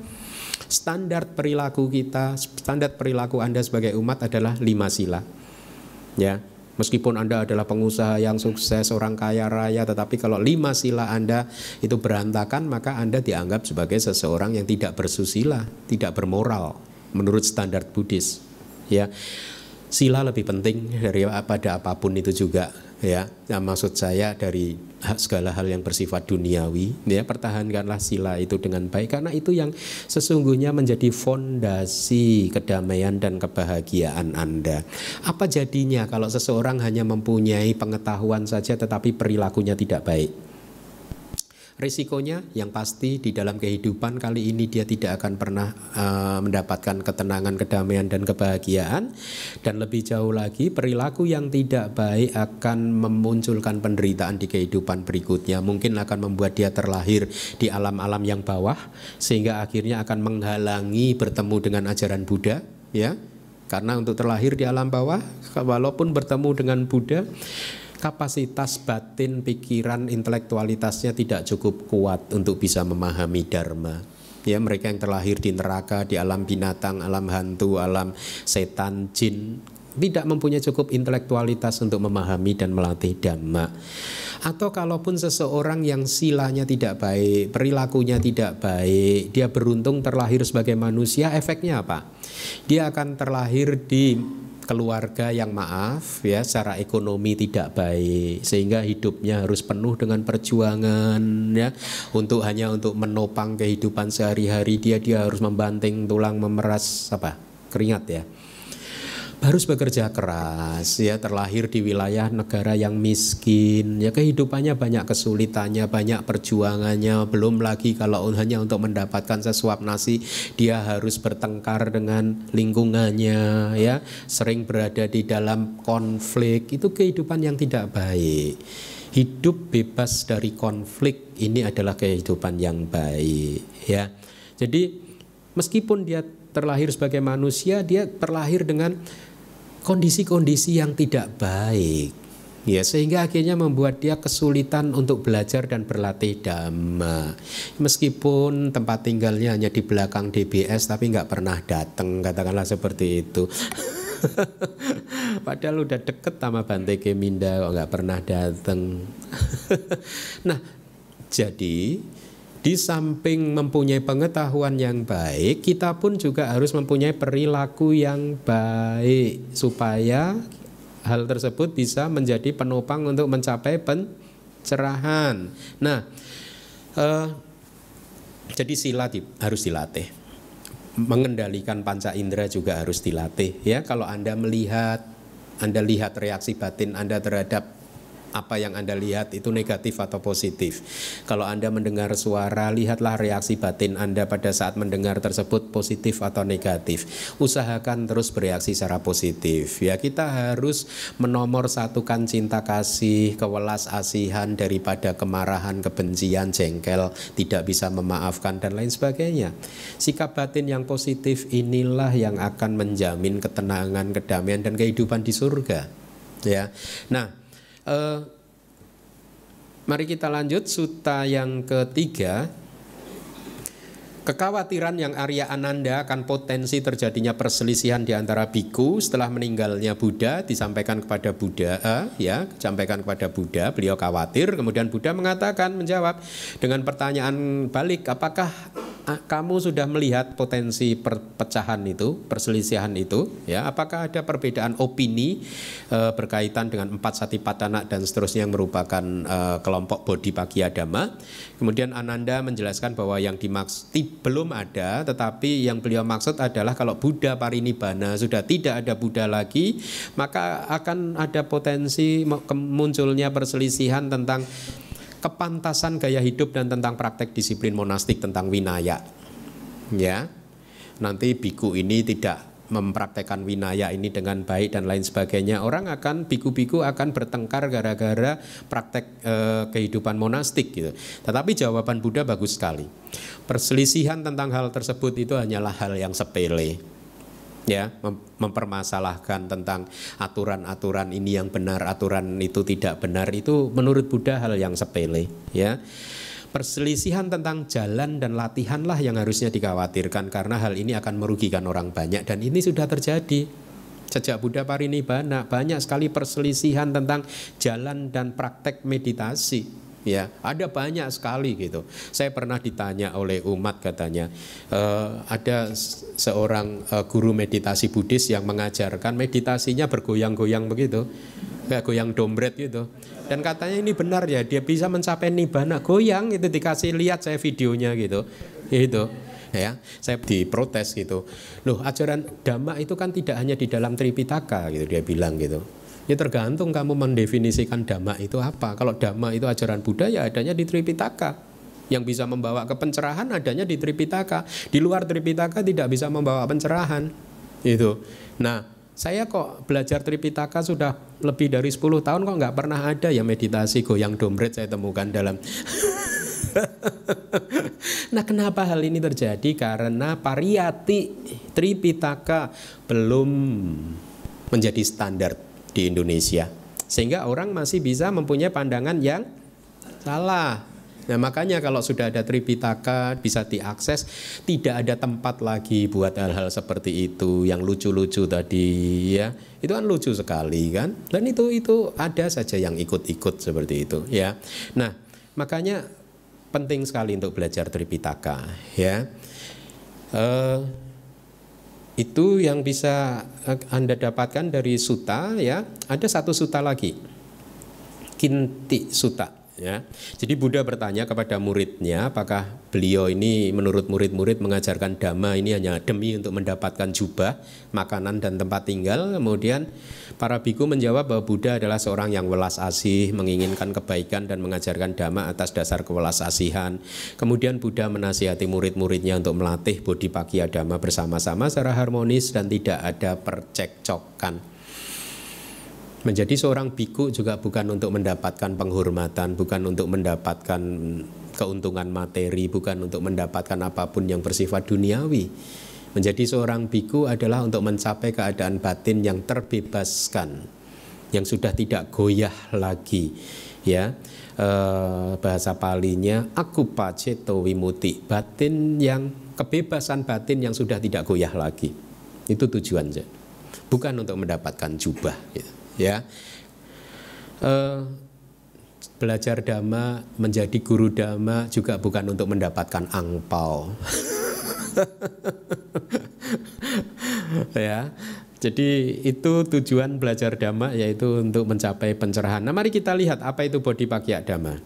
Standar perilaku kita, standar perilaku Anda sebagai umat adalah 5 sila. Ya, meskipun Anda adalah pengusaha yang sukses, orang kaya raya, tetapi kalau 5 sila Anda itu berantakan, maka Anda dianggap sebagai seseorang yang tidak bersusila, tidak bermoral menurut standar Buddhis. Ya. Sila lebih penting daripada apapun itu juga ya. Nah, maksud saya dari segala hal yang bersifat duniawi ya, pertahankanlah sila itu dengan baik karena itu yang sesungguhnya menjadi fondasi kedamaian dan kebahagiaan Anda. Apa jadinya kalau seseorang hanya mempunyai pengetahuan saja tetapi perilakunya tidak baik? Risikonya yang pasti di dalam kehidupan kali ini dia tidak akan pernah mendapatkan ketenangan, kedamaian dan kebahagiaan. Dan lebih jauh lagi perilaku yang tidak baik akan memunculkan penderitaan di kehidupan berikutnya. Mungkin akan membuat dia terlahir di alam-alam yang bawah sehingga akhirnya akan menghalangi bertemu dengan ajaran Buddha ya. Karena untuk terlahir di alam bawah walaupun bertemu dengan Buddha, kapasitas batin, pikiran, intelektualitasnya tidak cukup kuat untuk bisa memahami dharma. Ya, mereka yang terlahir di neraka, di alam binatang, alam hantu, alam setan, jin, tidak mempunyai cukup intelektualitas untuk memahami dan melatih dhamma. Atau kalaupun seseorang yang silanya tidak baik, perilakunya tidak baik, dia beruntung terlahir sebagai manusia, efeknya apa? Dia akan terlahir di keluarga yang maaf ya, secara ekonomi tidak baik sehingga hidupnya harus penuh dengan perjuangan ya, hanya untuk menopang kehidupan sehari-hari dia harus membanting tulang, memeras keringat ya. Harus bekerja keras ya, terlahir di wilayah negara yang miskin ya, kehidupannya banyak kesulitannya, banyak perjuangannya, belum lagi kalau hanya untuk mendapatkan sesuap nasi dia harus bertengkar dengan lingkungannya ya, sering berada di dalam konflik. Itu kehidupan yang tidak baik. Hidup bebas dari konflik ini adalah kehidupan yang baik ya. Jadi meskipun dia terlahir sebagai manusia, dia terlahir dengan kondisi-kondisi yang tidak baik ya, sehingga akhirnya membuat dia kesulitan untuk belajar dan berlatih dhamma. Meskipun tempat tinggalnya hanya di belakang DBS tapi nggak pernah datang, katakanlah seperti itu. Padahal udah deket sama Bante Keminda kok nggak pernah datang. Nah, jadi di samping mempunyai pengetahuan yang baik, kita pun juga harus mempunyai perilaku yang baik supaya hal tersebut bisa menjadi penopang untuk mencapai pencerahan. Nah, jadi sila harus dilatih. Mengendalikan panca indera juga harus dilatih. Ya, kalau Anda lihat reaksi batin Anda terhadap apa yang Anda lihat itu negatif atau positif. Kalau Anda mendengar suara, lihatlah reaksi batin Anda pada saat mendengar tersebut positif atau negatif. Usahakan terus bereaksi secara positif. Ya, kita harus menomorsatukan cinta kasih, kewelas asihan daripada kemarahan, kebencian, jengkel, tidak bisa memaafkan dan lain sebagainya. Sikap batin yang positif inilah yang akan menjamin ketenangan, kedamaian dan kehidupan di surga. Ya. Nah, mari kita lanjut sutta yang ketiga. Kekhawatiran yang Arya Ananda akan potensi terjadinya perselisihan di antara biku setelah meninggalnya Buddha disampaikan kepada Buddha, disampaikan kepada Buddha. Beliau khawatir, kemudian Buddha menjawab dengan pertanyaan balik, apakah kamu sudah melihat potensi perpecahan itu, perselisihan itu? Ya, apakah ada perbedaan opini berkaitan dengan 4 Satipatthana dan seterusnya yang merupakan kelompok Bodhipagya Dhamma? Kemudian Ananda menjelaskan bahwa yang dimaksud belum ada, tetapi yang beliau maksud adalah kalau Buddha Parinibbana sudah tidak ada Buddha lagi, maka akan ada potensi munculnya perselisihan tentang kepantasan gaya hidup dan tentang praktek disiplin monastik, tentang winaya. Ya, nanti biku ini tidak mempraktekkan winaya ini dengan baik dan lain sebagainya, orang akan biku-biku akan bertengkar gara-gara praktek kehidupan monastik gitu. Tetapi jawaban Buddha bagus sekali. Perselisihan tentang hal tersebut itu hanyalah hal yang sepele. Ya, mempermasalahkan tentang aturan-aturan ini yang benar, aturan itu tidak benar, itu menurut Buddha hal yang sepele, ya. Perselisihan tentang jalan dan latihanlah yang harusnya dikhawatirkan, karena hal ini akan merugikan orang banyak, dan ini sudah terjadi. Sejak Buddha Parinibbana banyak sekali perselisihan tentang jalan dan praktek meditasi. Ya, ada banyak sekali gitu. Saya pernah ditanya oleh umat, katanya ada seorang guru meditasi Buddhis yang mengajarkan meditasinya bergoyang-goyang begitu, kayak goyang dombret gitu. Dan katanya ini benar ya, dia bisa mencapai nibbana goyang, itu dikasih lihat saya videonya gitu. Gitu. Ya, saya diprotes gitu. Loh, ajaran Dhamma itu kan tidak hanya di dalam Tripitaka gitu, dia bilang gitu. Ya tergantung kamu mendefinisikan Dhamma itu apa. Kalau Dhamma itu ajaran Buddha, ya adanya di Tripitaka. Yang bisa membawa ke pencerahan adanya di Tripitaka. Di luar Tripitaka tidak bisa membawa pencerahan. Itu. Nah, saya kok belajar Tripitaka sudah lebih dari 10 tahun kok nggak pernah ada ya meditasi goyang dombret saya temukan dalam. Nah, kenapa hal ini terjadi? Karena pariyati Tripitaka belum menjadi standar di Indonesia, sehingga orang masih bisa mempunyai pandangan yang salah. Nah, makanya kalau sudah ada Tripitaka bisa diakses, tidak ada tempat lagi buat hal-hal seperti itu yang lucu-lucu tadi ya. Itu kan lucu sekali kan, dan itu ada saja yang ikut-ikut seperti itu ya. Nah, makanya penting sekali untuk belajar Tripitaka ya. Itu yang bisa Anda dapatkan dari sutta ya. Ada satu sutta lagi, Kinti Sutta ya. Jadi Buddha bertanya kepada muridnya, apakah beliau ini menurut murid-murid mengajarkan Dhamma ini hanya demi untuk mendapatkan jubah, makanan dan tempat tinggal. Kemudian para biku menjawab bahwa Buddha adalah seorang yang welas asih, menginginkan kebaikan dan mengajarkan Dhamma atas dasar kewelas asihan. Kemudian Buddha menasihati murid-muridnya untuk melatih Bodhipakkhya Dhamma bersama-sama secara harmonis dan tidak ada percekcokan. Menjadi seorang biku juga bukan untuk mendapatkan penghormatan, bukan untuk mendapatkan keuntungan materi, bukan untuk mendapatkan apapun yang bersifat duniawi. Menjadi seorang biku adalah untuk mencapai keadaan batin yang terbebaskan, yang sudah tidak goyah lagi. Ya, bahasa Palinya akupa ceto wimuti, batin yang kebebasan batin yang sudah tidak goyah lagi. Itu tujuannya, bukan untuk mendapatkan jubah. Gitu. Ya, belajar Dhamma, menjadi guru Dhamma juga bukan untuk mendapatkan angpau. Ya, jadi itu tujuan belajar Dhamma, yaitu untuk mencapai pencerahan. Nah, mari kita lihat apa itu Bodhipakkhya Dhamma.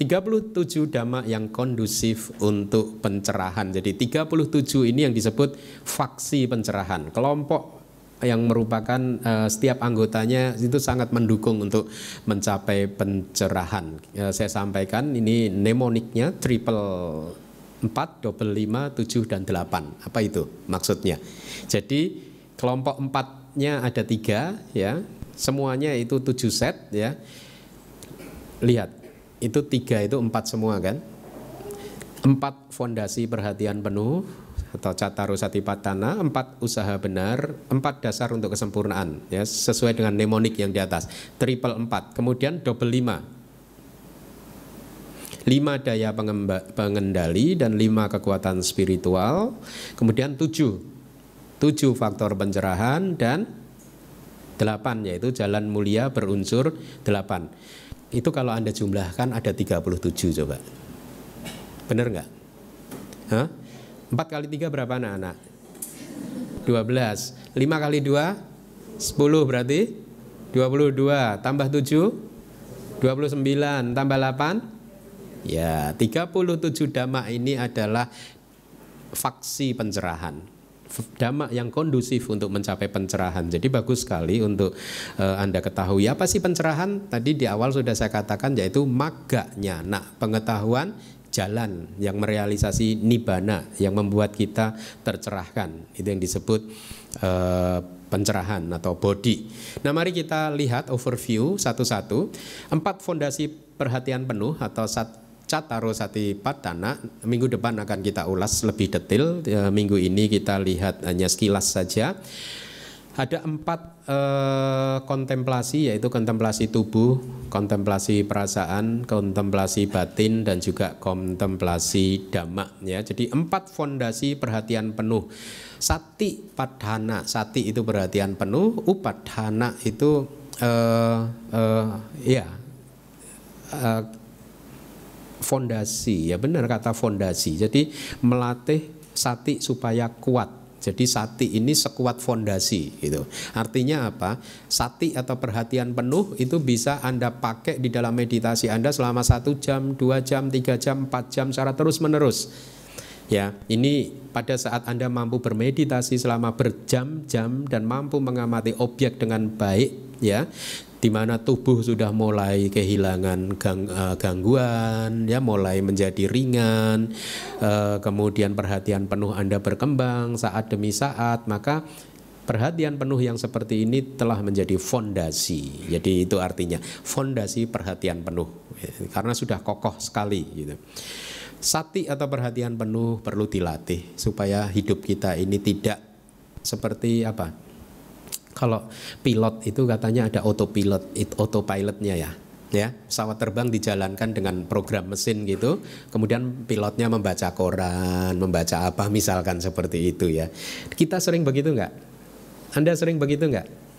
37 Dhamma yang kondusif untuk pencerahan. Jadi 37 ini yang disebut faksi pencerahan, kelompok yang merupakan setiap anggotanya itu sangat mendukung untuk mencapai pencerahan. Saya sampaikan ini mnemoniknya triple 4, double 5, 7 dan 8. Apa itu maksudnya? Jadi kelompok 4-nya ada 3 ya. Semuanya itu 7 set ya. Lihat, itu 3 itu 4 semua kan? 4 fondasi perhatian penuh atau Cattaro Satipatthana, 4 usaha benar, 4 dasar untuk kesempurnaan ya, sesuai dengan mnemonik yang di atas. Triple 4, kemudian double 5, 5 daya pengendali dan 5 kekuatan spiritual, kemudian 7 faktor pencerahan, dan 8 yaitu jalan mulia berunsur 8. Itu kalau Anda jumlahkan ada 37 coba. Benar nggak? Hah? 4 kali 3 berapa anak-anak? 12. 5 kali 2 10 berarti 22. Tambah 7 29. Tambah 8 ya 37 Dhamma ini adalah faksi pencerahan, Dhamma yang kondusif untuk mencapai pencerahan. Jadi bagus sekali untuk Anda ketahui apa sih pencerahan. Tadi di awal sudah saya katakan, yaitu magga nyana, pengetahuan jalan yang merealisasi nibbana, yang membuat kita tercerahkan. Itu yang disebut pencerahan atau bodi. Nah, mari kita lihat overview satu-satu. 4 fondasi perhatian penuh atau Cattaro Satipatthana. Minggu depan akan kita ulas lebih detail. Minggu ini kita lihat hanya sekilas saja. Ada 4 kontemplasi, yaitu kontemplasi tubuh, kontemplasi perasaan, kontemplasi batin, dan juga kontemplasi dhamma. Ya, jadi 4 fondasi perhatian penuh. Satipatthana, sati itu perhatian penuh, upadhana itu fondasi, ya benar kata fondasi. Jadi melatih sati supaya kuat. Jadi sati ini sekuat fondasi gitu. Artinya apa? Sati atau perhatian penuh itu bisa Anda pakai di dalam meditasi Anda selama 1 jam, 2 jam, 3 jam, 4 jam secara terus-menerus. Ya, ini pada saat Anda mampu bermeditasi selama berjam-jam dan mampu mengamati objek dengan baik, ya, di mana tubuh sudah mulai kehilangan gangguan, ya, mulai menjadi ringan, kemudian perhatian penuh Anda berkembang saat demi saat, maka perhatian penuh yang seperti ini telah menjadi fondasi. Jadi itu artinya fondasi perhatian penuh, karena sudah kokoh sekali gitu. Sati atau perhatian penuh perlu dilatih supaya hidup kita ini tidak seperti apa? Kalau pilot itu katanya ada autopilotnya ya. Ya, pesawat terbang dijalankan dengan program mesin gitu. Kemudian pilotnya membaca koran, membaca apa misalkan seperti itu ya. Kita sering begitu nggak? Anda sering begitu nggak?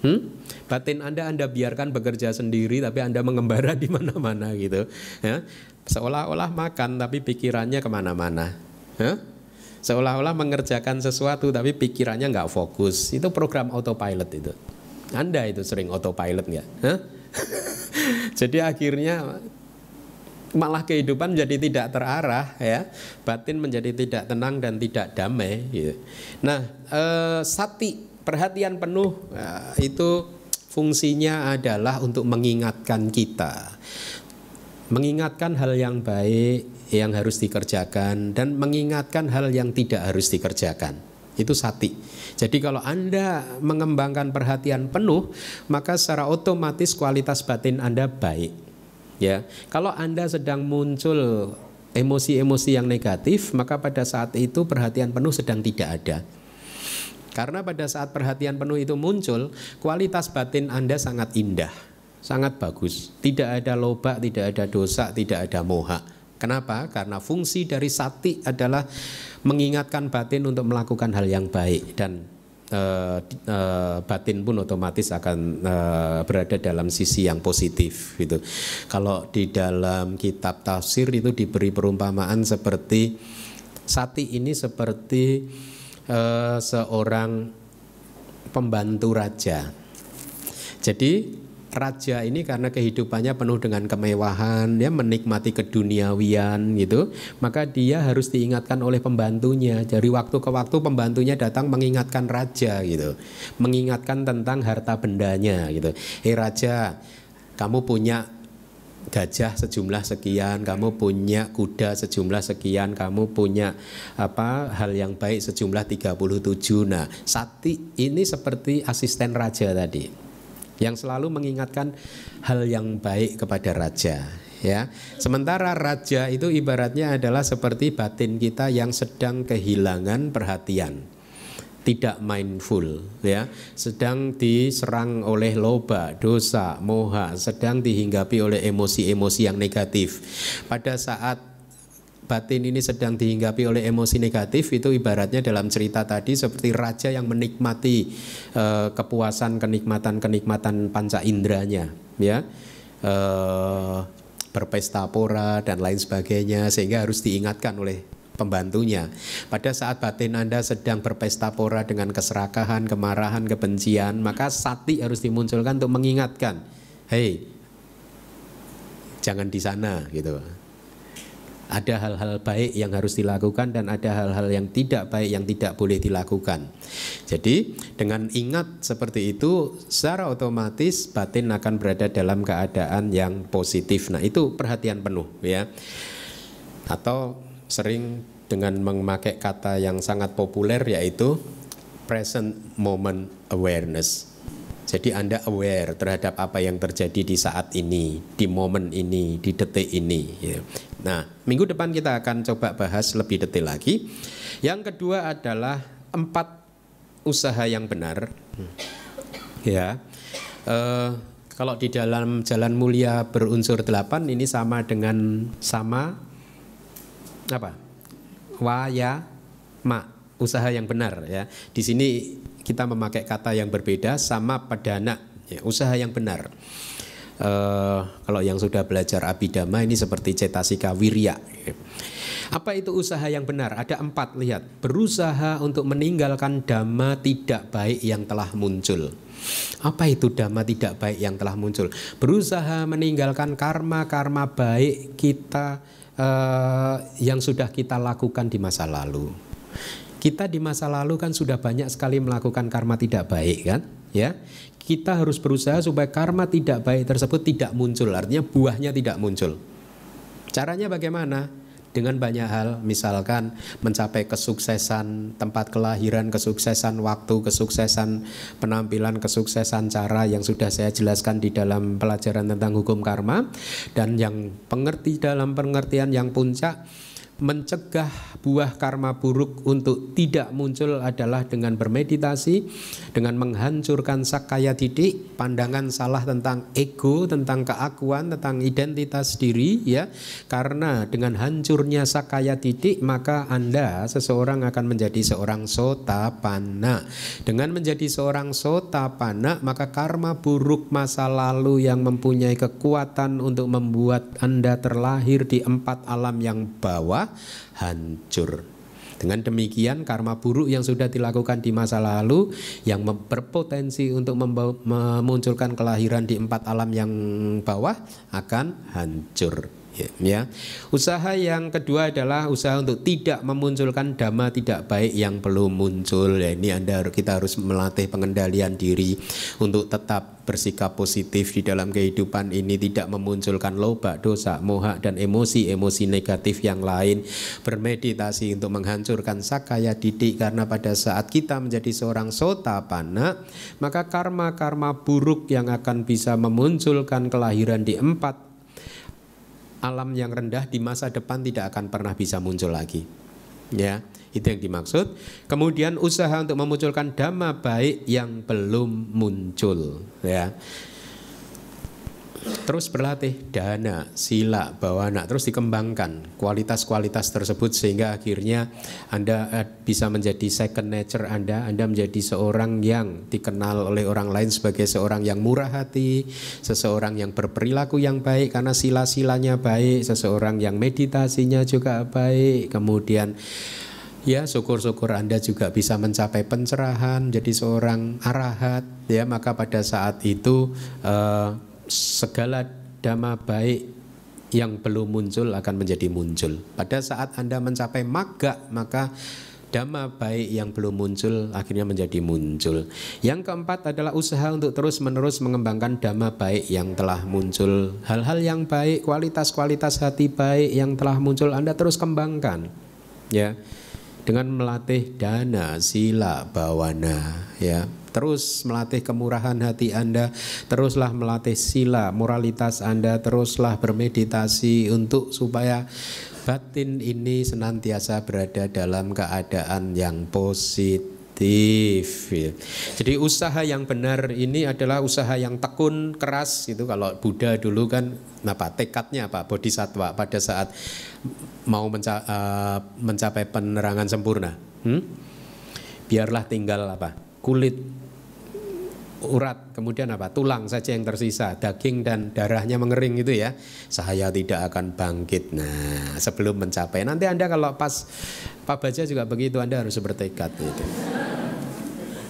Batin Anda biarkan bekerja sendiri, tapi Anda mengembara di mana-mana gitu. Ya, seolah-olah makan tapi pikirannya kemana-mana. Ya? Seolah-olah mengerjakan sesuatu tapi pikirannya nggak fokus. Itu program autopilot itu. Anda itu sering autopilot nggak? Jadi akhirnya malah kehidupan menjadi tidak terarah ya. Batin menjadi tidak tenang dan tidak damai gitu. Nah, sati perhatian penuh itu fungsinya adalah untuk mengingatkan kita. Mengingatkan hal yang baik yang harus dikerjakan dan mengingatkan hal yang tidak harus dikerjakan. Itu sati. Jadi kalau Anda mengembangkan perhatian penuh, maka secara otomatis kualitas batin Anda baik. Ya. Kalau Anda sedang muncul emosi-emosi yang negatif, maka pada saat itu perhatian penuh sedang tidak ada. Karena pada saat perhatian penuh itu muncul, kualitas batin Anda sangat indah, sangat bagus. Tidak ada loba, tidak ada dosa, tidak ada moha. Kenapa? Karena fungsi dari sati adalah mengingatkan batin untuk melakukan hal yang baik, dan batin pun otomatis akan berada dalam sisi yang positif gitu. Kalau di dalam kitab tafsir itu diberi perumpamaan seperti sati ini seperti seorang pembantu raja. Jadi raja ini karena kehidupannya penuh dengan kemewahan, dia menikmati keduniawian gitu, maka dia harus diingatkan oleh pembantunya. Dari waktu ke waktu pembantunya datang mengingatkan raja gitu, mengingatkan tentang harta bendanya gitu. Raja, kamu punya gajah sejumlah sekian, kamu punya kuda sejumlah sekian, kamu punya hal yang baik sejumlah 37. Nah, sati ini seperti asisten raja tadi, yang selalu mengingatkan hal yang baik kepada raja ya. Sementara raja itu ibaratnya adalah seperti batin kita yang sedang kehilangan perhatian, tidak mindful ya, sedang diserang oleh loba, dosa, moha, sedang dihinggapi oleh emosi-emosi yang negatif. Pada saat batin ini sedang dihinggapi oleh emosi negatif, itu ibaratnya dalam cerita tadi seperti raja yang menikmati kepuasan, kenikmatan panca inderanya ya, berpesta pora dan lain sebagainya, sehingga harus diingatkan oleh pembantunya. Pada saat batin Anda sedang berpesta pora dengan keserakahan, kemarahan, kebencian, maka sati harus dimunculkan untuk mengingatkan, hei, jangan di sana gitu. Ada hal-hal baik yang harus dilakukan dan ada hal-hal yang tidak baik yang tidak boleh dilakukan. Jadi dengan ingat seperti itu, secara otomatis batin akan berada dalam keadaan yang positif. Nah, itu perhatian penuh ya. Atau sering dengan memakai kata yang sangat populer yaitu present moment awareness. Jadi Anda aware terhadap apa yang terjadi di saat ini, di momen ini, di detik ini ya. Nah, minggu depan kita akan coba bahas lebih detail lagi. Yang kedua adalah 4 usaha yang benar ya. Kalau di dalam Jalan Mulia berunsur 8 ini sama dengan apa? Wayama, usaha yang benar ya. Di sini kita memakai kata yang berbeda, sama padana ya, usaha yang benar. Kalau yang sudah belajar Abhidhamma ini seperti cetasika wirya ya. Apa itu usaha yang benar? Ada 4, lihat. Berusaha untuk meninggalkan dhamma tidak baik yang telah muncul. Apa itu dhamma tidak baik yang telah muncul? Berusaha meninggalkan karma-karma baik kita yang sudah kita lakukan di masa lalu. Kita di masa lalu kan sudah banyak sekali melakukan karma tidak baik kan, ya. Kita harus berusaha supaya karma tidak baik tersebut tidak muncul, artinya buahnya tidak muncul. Caranya bagaimana? Dengan banyak hal, misalkan mencapai kesuksesan tempat kelahiran, kesuksesan waktu, kesuksesan penampilan, kesuksesan cara yang sudah saya jelaskan di dalam pelajaran tentang hukum karma. Dan yang dalam pengertian yang puncak, mencegah buah karma buruk untuk tidak muncul adalah dengan bermeditasi, dengan menghancurkan sakkaya didik, pandangan salah tentang ego, tentang keakuan, tentang identitas diri ya. Karena dengan hancurnya sakkaya didik, maka Anda seseorang akan menjadi seorang sotapanna. Dengan menjadi seorang sotapanna, maka karma buruk masa lalu yang mempunyai kekuatan untuk membuat Anda terlahir di 4 alam yang bawah hancur. Dengan demikian karma buruk yang sudah dilakukan di masa lalu yang berpotensi untuk memunculkan kelahiran di 4 alam yang bawah akan hancur ya. Usaha yang kedua adalah usaha untuk tidak memunculkan dhamma tidak baik yang belum muncul ya. Ini kita harus melatih pengendalian diri untuk tetap bersikap positif di dalam kehidupan ini, tidak memunculkan loba, dosa, moha dan emosi-emosi negatif yang lain. Bermeditasi untuk menghancurkan sakkaya didik, karena pada saat kita menjadi seorang sotapanna, maka karma-karma buruk yang akan bisa memunculkan kelahiran di 4 alam yang rendah di masa depan tidak akan pernah bisa muncul lagi. Ya, itu yang dimaksud. Kemudian usaha untuk memunculkan dhamma baik yang belum muncul, ya. Terus berlatih dana, sila, bawana, terus dikembangkan kualitas-kualitas tersebut sehingga akhirnya Anda bisa menjadi second nature Anda menjadi seorang yang dikenal oleh orang lain sebagai seorang yang murah hati, seseorang yang berperilaku yang baik karena sila-silanya baik, seseorang yang meditasinya juga baik, kemudian ya syukur-syukur Anda juga bisa mencapai pencerahan, jadi seorang arahat ya. Maka pada saat itu segala dhamma baik yang belum muncul akan menjadi muncul. Pada saat Anda mencapai magga, maka dhamma baik yang belum muncul akhirnya menjadi muncul. Yang keempat adalah usaha untuk terus-menerus mengembangkan dhamma baik yang telah muncul. Hal-hal yang baik, kualitas-kualitas hati baik yang telah muncul Anda terus kembangkan, ya, dengan melatih dana, sila, bawana, ya. Terus melatih kemurahan hati Anda, teruslah melatih sila, moralitas Anda, teruslah bermeditasi untuk supaya batin ini senantiasa berada dalam keadaan yang positif. Jadi usaha yang benar ini adalah usaha yang tekun, keras gitu. Kalau Buddha dulu kan tekadnya apa? Bodhisattva pada saat mau mencapai penerangan sempurna. Biarlah tinggal kulit, urat, kemudian tulang saja yang tersisa, daging dan darahnya mengering itu ya. Saya tidak akan bangkit. Nah, sebelum mencapai, nanti Anda kalau pas Pak Baja juga begitu, Anda harus bertekad gitu.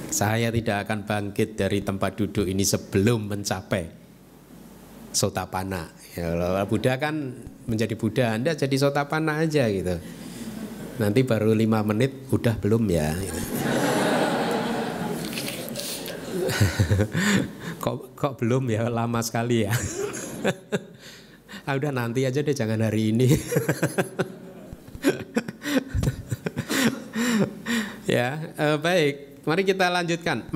Saya tidak akan bangkit dari tempat duduk ini sebelum mencapai sotapanna. Ya, kalau Buddha kan menjadi Buddha, Anda jadi sotapanna aja gitu. Nanti baru 5 menit udah belum ya gitu. kok belum ya, lama sekali ya. Udah nanti aja deh, jangan hari ini. Ya, baik. Mari kita lanjutkan.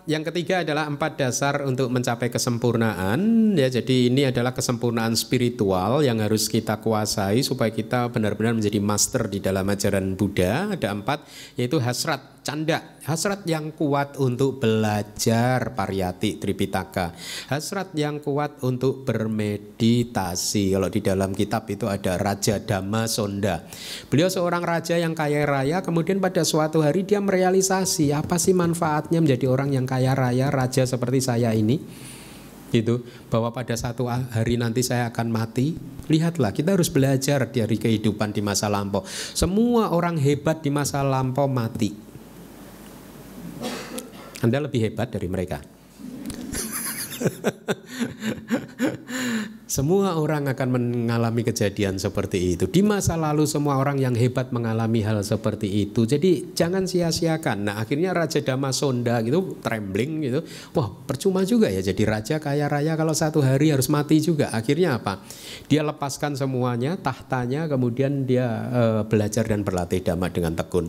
Yang ketiga adalah 4 dasar untuk mencapai kesempurnaan. Ya, jadi ini adalah kesempurnaan spiritual yang harus kita kuasai supaya kita benar-benar menjadi master di dalam ajaran Buddha. Ada 4, yaitu hasrat, canda, hasrat yang kuat untuk belajar pariyati Tripitaka, hasrat yang kuat untuk bermeditasi. Kalau di dalam kitab itu ada Raja Dhammasonda. Beliau seorang raja yang kaya raya, kemudian pada suatu hari dia merealisasi apa sih manfaatnya menjadi orang yang kaya raya, raja seperti saya ini, gitu, bahwa pada satu hari nanti saya akan mati. Lihatlah, kita harus belajar dari kehidupan di masa lampau. Semua orang hebat di masa lampau mati. Anda lebih hebat dari mereka. Semua orang akan mengalami kejadian seperti itu. Di masa lalu semua orang yang hebat mengalami hal seperti itu. Jadi jangan sia-siakan. Nah, akhirnya Raja Dhammasonda gitu trembling gitu. Wah, percuma juga ya jadi raja kaya raya kalau satu hari harus mati juga. Akhirnya apa? Dia lepaskan semuanya, tahtanya, kemudian dia belajar dan berlatih dhamma dengan tekun.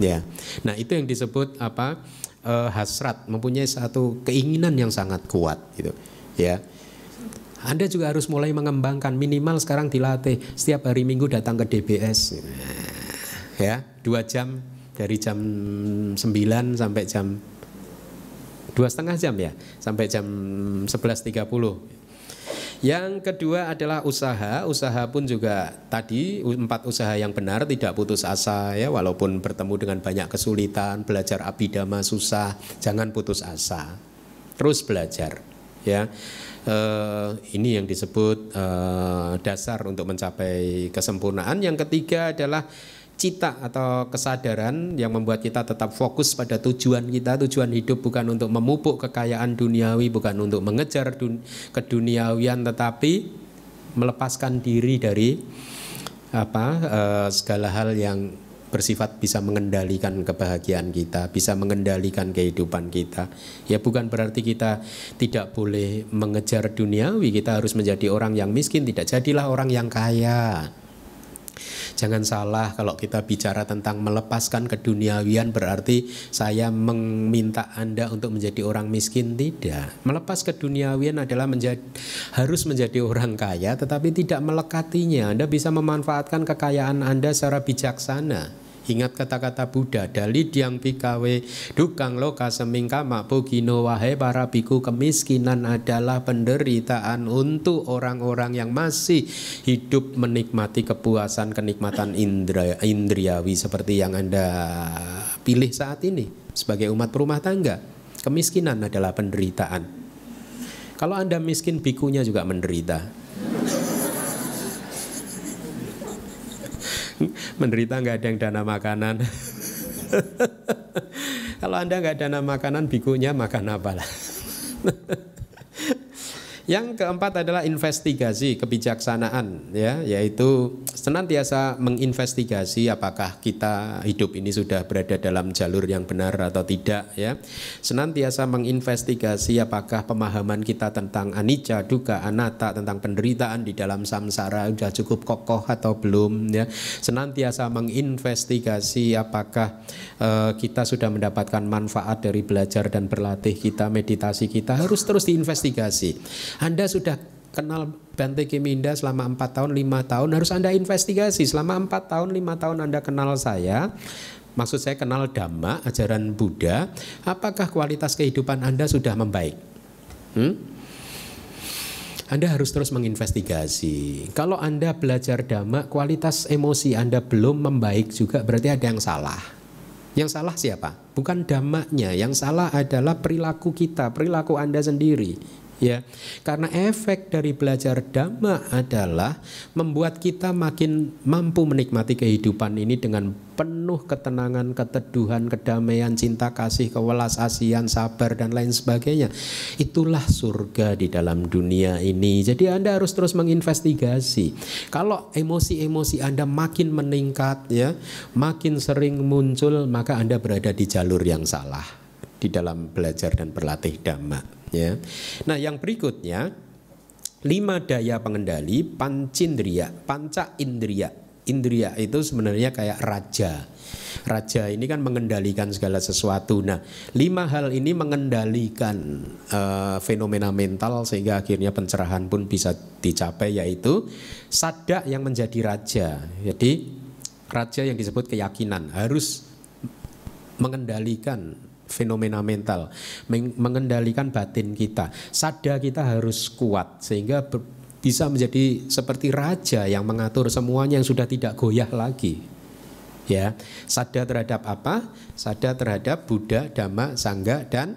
Ya. Nah, itu yang disebut apa? Hasrat, mempunyai satu keinginan yang sangat kuat gitu. Ya. Anda juga harus mulai mengembangkan, minimal sekarang dilatih setiap hari Minggu datang ke DBS. Ya, 2 jam dari jam 9 sampai jam 2,5 jam ya, sampai jam 11.30. Yang kedua adalah usaha. Usaha pun juga tadi 4 usaha yang benar, tidak putus asa ya, walaupun bertemu dengan banyak kesulitan, belajar abhidhamma susah, jangan putus asa. Terus belajar ya. Ini yang disebut dasar untuk mencapai kesempurnaan. Yang ketiga adalah cita atau kesadaran yang membuat kita tetap fokus pada tujuan kita. Tujuan hidup bukan untuk memupuk kekayaan duniawi, bukan untuk mengejar keduniawian, tetapi melepaskan diri dari segala hal yang bersifat bisa mengendalikan kebahagiaan kita, bisa mengendalikan kehidupan kita. Ya, bukan berarti kita tidak boleh mengejar duniawi, kita harus menjadi orang yang miskin, tidak jadilah orang yang kaya. Jangan salah kalau kita bicara tentang melepaskan keduniawian berarti saya meminta Anda untuk menjadi orang miskin. Tidak. Melepas keduniawian adalah harus menjadi orang kaya tetapi tidak melekatinya. Anda bisa memanfaatkan kekayaan Anda secara bijaksana. Ingat kata-kata Buddha, dali diang pikawe dukang loka semingka makbogino, wahai para biku, kemiskinan adalah penderitaan untuk orang-orang yang masih hidup menikmati kepuasan, kenikmatan indriawi seperti yang Anda pilih saat ini sebagai umat rumah tangga. Kemiskinan adalah penderitaan. Kalau Anda miskin, bikunya juga menderita. Menderita, nggak ada yang dana makanan. Kalau Anda nggak dana makanan, bikunya makan apalah. Yang keempat adalah investigasi kebijaksanaan ya, yaitu senantiasa menginvestigasi apakah kita hidup ini sudah berada dalam jalur yang benar atau tidak ya. Senantiasa menginvestigasi apakah pemahaman kita tentang anicca, dukkha, anatta, tentang penderitaan di dalam samsara sudah cukup kokoh atau belum ya. Senantiasa menginvestigasi apakah kita sudah mendapatkan manfaat dari belajar dan berlatih kita, meditasi kita, harus terus diinvestigasi. Anda sudah kenal Bante Keminda selama 4 tahun, 5 tahun, harus Anda investigasi. Selama 4 tahun, 5 tahun Anda kenal saya, maksud saya kenal Dhamma, ajaran Buddha, apakah kualitas kehidupan Anda sudah membaik? Anda harus terus menginvestigasi. Kalau Anda belajar Dhamma, kualitas emosi Anda belum membaik juga, berarti ada yang salah. Yang salah siapa? Bukan Dhammanya, yang salah adalah perilaku kita, perilaku Anda sendiri. Ya, karena efek dari belajar Dhamma adalah membuat kita makin mampu menikmati kehidupan ini dengan penuh ketenangan, keteduhan, kedamaian, cinta kasih, kewelas asihan, sabar dan lain sebagainya. Itulah surga di dalam dunia ini. Jadi Anda harus terus menginvestigasi. Kalau emosi-emosi Anda makin meningkat ya, makin sering muncul, maka Anda berada di jalur yang salah di dalam belajar dan berlatih Dhamma. Ya. Nah, yang berikutnya 5 daya pengendali pancindriya, panca indriya. Indriya itu sebenarnya kayak raja. Raja ini kan mengendalikan segala sesuatu. Nah, 5 hal ini mengendalikan fenomena mental sehingga akhirnya pencerahan pun bisa dicapai, yaitu sadda yang menjadi raja. Jadi raja yang disebut keyakinan harus mengendalikan fenomena mental, mengendalikan batin kita. Sadda kita harus kuat sehingga bisa menjadi seperti raja yang mengatur semuanya, yang sudah tidak goyah lagi. Ya, sadda terhadap apa? Sadda terhadap Buddha, Dhamma, Sangha, dan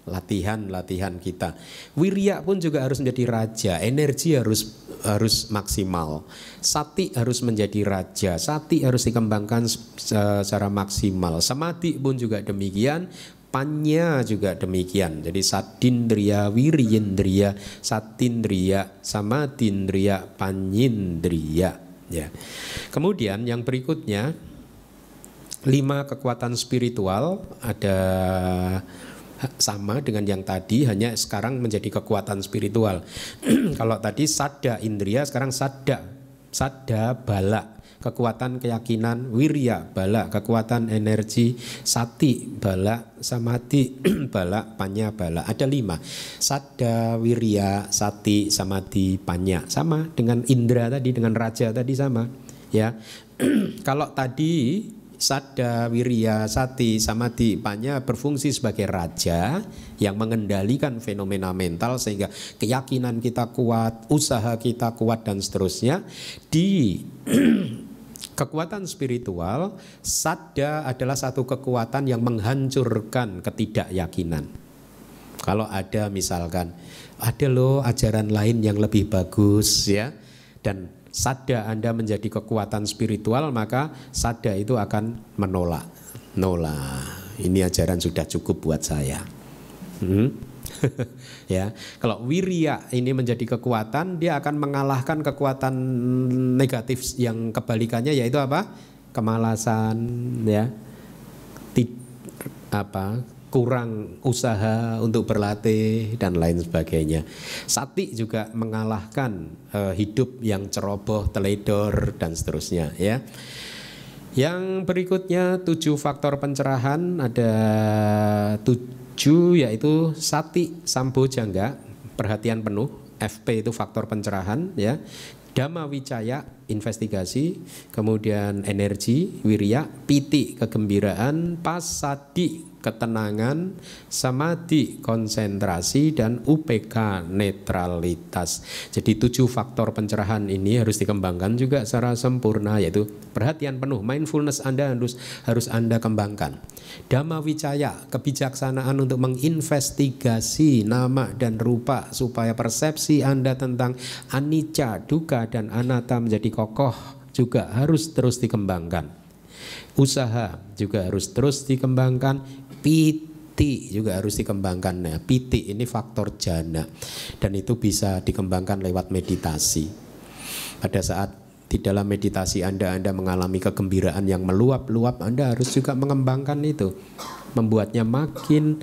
latihan-latihan kita. Wirya pun juga harus menjadi raja, energi harus maksimal. Sati harus menjadi raja, sati harus dikembangkan secara maksimal. Samadhi pun juga demikian, panya juga demikian. Jadi sadindriya, wiryendriya, satindriya, samadindriya, panyindriya. Ya. Kemudian yang berikutnya 5 kekuatan spiritual, ada sama dengan yang tadi, hanya sekarang menjadi kekuatan spiritual. Kalau tadi sadda indriya, sekarang sadda bala, kekuatan keyakinan, wirya bala, kekuatan energi, sati bala, samadhi bala, panya bala. Ada 5, sadda, wirya, sati, samadhi, panya. Sama dengan indra tadi, dengan raja tadi sama. Ya, kalau tadi sadda, wirya, sati, samadhi, panya berfungsi sebagai raja yang mengendalikan fenomena mental sehingga keyakinan kita kuat, usaha kita kuat, dan seterusnya. Di kekuatan spiritual, sadda adalah satu kekuatan yang menghancurkan ketidakyakinan. Kalau ada misalkan, ada loh ajaran lain yang lebih bagus, ya, dan sadda Anda menjadi kekuatan spiritual, maka sadda itu akan menolak. Ini ajaran sudah cukup buat saya. Ya, kalau wirya ini menjadi kekuatan, dia akan mengalahkan kekuatan negatif yang kebalikannya, yaitu apa? Kemalasan, ya. Kurang usaha untuk berlatih dan lain sebagainya. Sati juga mengalahkan hidup yang ceroboh, teledor, dan seterusnya, ya. Yang berikutnya 7 faktor pencerahan, ada 7, yaitu sati sambojangga, perhatian penuh, FP itu faktor pencerahan, ya. Dhamma wicaya, investigasi, kemudian energi, wirya, piti, kegembiraan, pasadi, ketenangan, samadhi, konsentrasi, dan UPK, netralitas. Jadi 7 faktor pencerahan ini harus dikembangkan juga secara sempurna, yaitu perhatian penuh, mindfulness Anda harus Anda kembangkan. Dhamma wicaya, kebijaksanaan untuk menginvestigasi nama dan rupa supaya persepsi Anda tentang anicca, dukkha, dan anatta menjadi kokoh juga harus terus dikembangkan. Usaha juga harus terus dikembangkan. Piti juga harus dikembangkan. Nah, piti ini faktor jana, dan itu bisa dikembangkan lewat meditasi. Pada saat di dalam meditasi Anda mengalami kegembiraan yang meluap-luap, Anda harus juga mengembangkan itu, membuatnya makin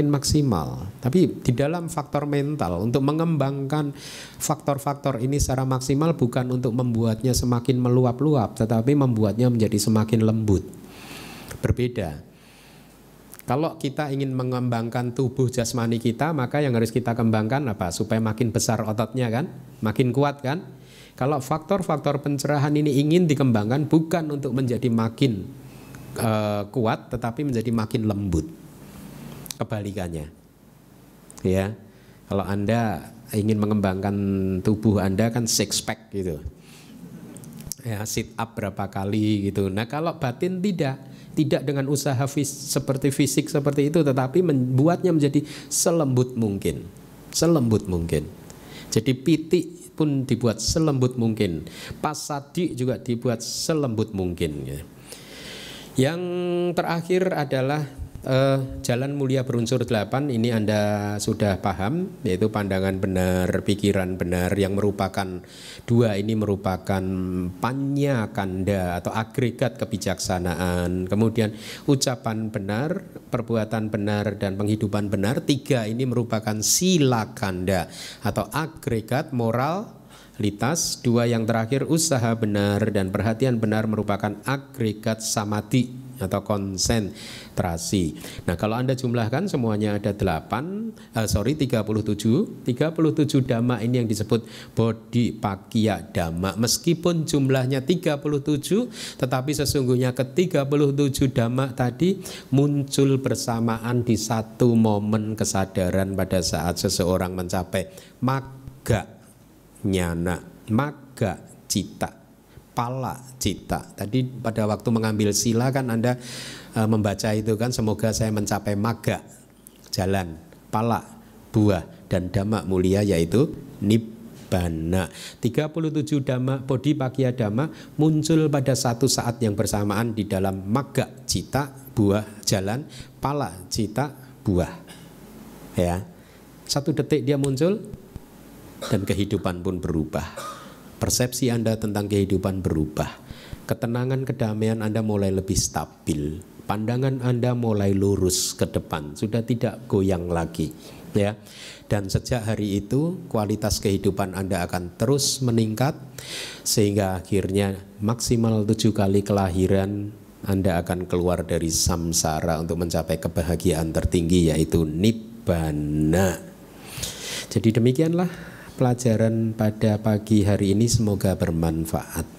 maksimal. Tapi di dalam faktor mental, untuk mengembangkan faktor-faktor ini secara maksimal bukan untuk membuatnya semakin meluap-luap, tetapi membuatnya menjadi semakin lembut. Berbeda. Kalau kita ingin mengembangkan tubuh jasmani kita, maka yang harus kita kembangkan apa? Supaya makin besar ototnya kan, makin kuat kan. Kalau faktor-faktor pencerahan ini ingin dikembangkan bukan untuk menjadi makin kuat, tetapi menjadi makin lembut. Kebalikannya, ya. Kalau Anda ingin mengembangkan tubuh Anda kan six pack gitu, ya, sit up berapa kali gitu. Nah, kalau batin tidak dengan usaha seperti fisik seperti itu, tetapi membuatnya menjadi selembut mungkin. Jadi piti pun dibuat selembut mungkin, pasadi juga dibuat selembut mungkin. Yang terakhir adalah jalan mulia berunsur 8. Ini Anda sudah paham, yaitu pandangan benar, pikiran benar, yang merupakan 2 ini merupakan panya kanda atau agregat kebijaksanaan. Kemudian ucapan benar, perbuatan benar, dan penghidupan benar. 3 ini merupakan sila kanda atau agregat moral, litas. Dua yang terakhir, usaha benar dan perhatian benar merupakan agregat samadhi atau konsentrasi. Nah, kalau Anda jumlahkan semuanya ada 37 dhamma ini yang disebut bodhipakkhya dhamma. Meskipun jumlahnya 37, tetapi sesungguhnya ke-37 dhamma tadi muncul bersamaan di satu momen kesadaran pada saat seseorang mencapai magga nyana, magga cita, pala cita. Tadi pada waktu mengambil sila kan Anda membaca itu kan, semoga saya mencapai magga, jalan, pala, buah, dan dhamma mulia yaitu nibbana. 37 dhamma bodhipakkhya dhamma muncul pada satu saat yang bersamaan di dalam magga cita, buah, jalan, pala cita, buah. Ya. Satu detik dia muncul dan kehidupan pun berubah. Persepsi Anda tentang kehidupan berubah. Ketenangan, kedamaian Anda mulai lebih stabil. Pandangan Anda mulai lurus ke depan, sudah tidak goyang lagi, ya. Dan sejak hari itu kualitas kehidupan Anda akan terus meningkat, sehingga akhirnya maksimal 7 kali kelahiran Anda akan keluar dari samsara untuk mencapai kebahagiaan tertinggi yaitu nibbana. Jadi demikianlah pelajaran pada pagi hari ini, semoga bermanfaat.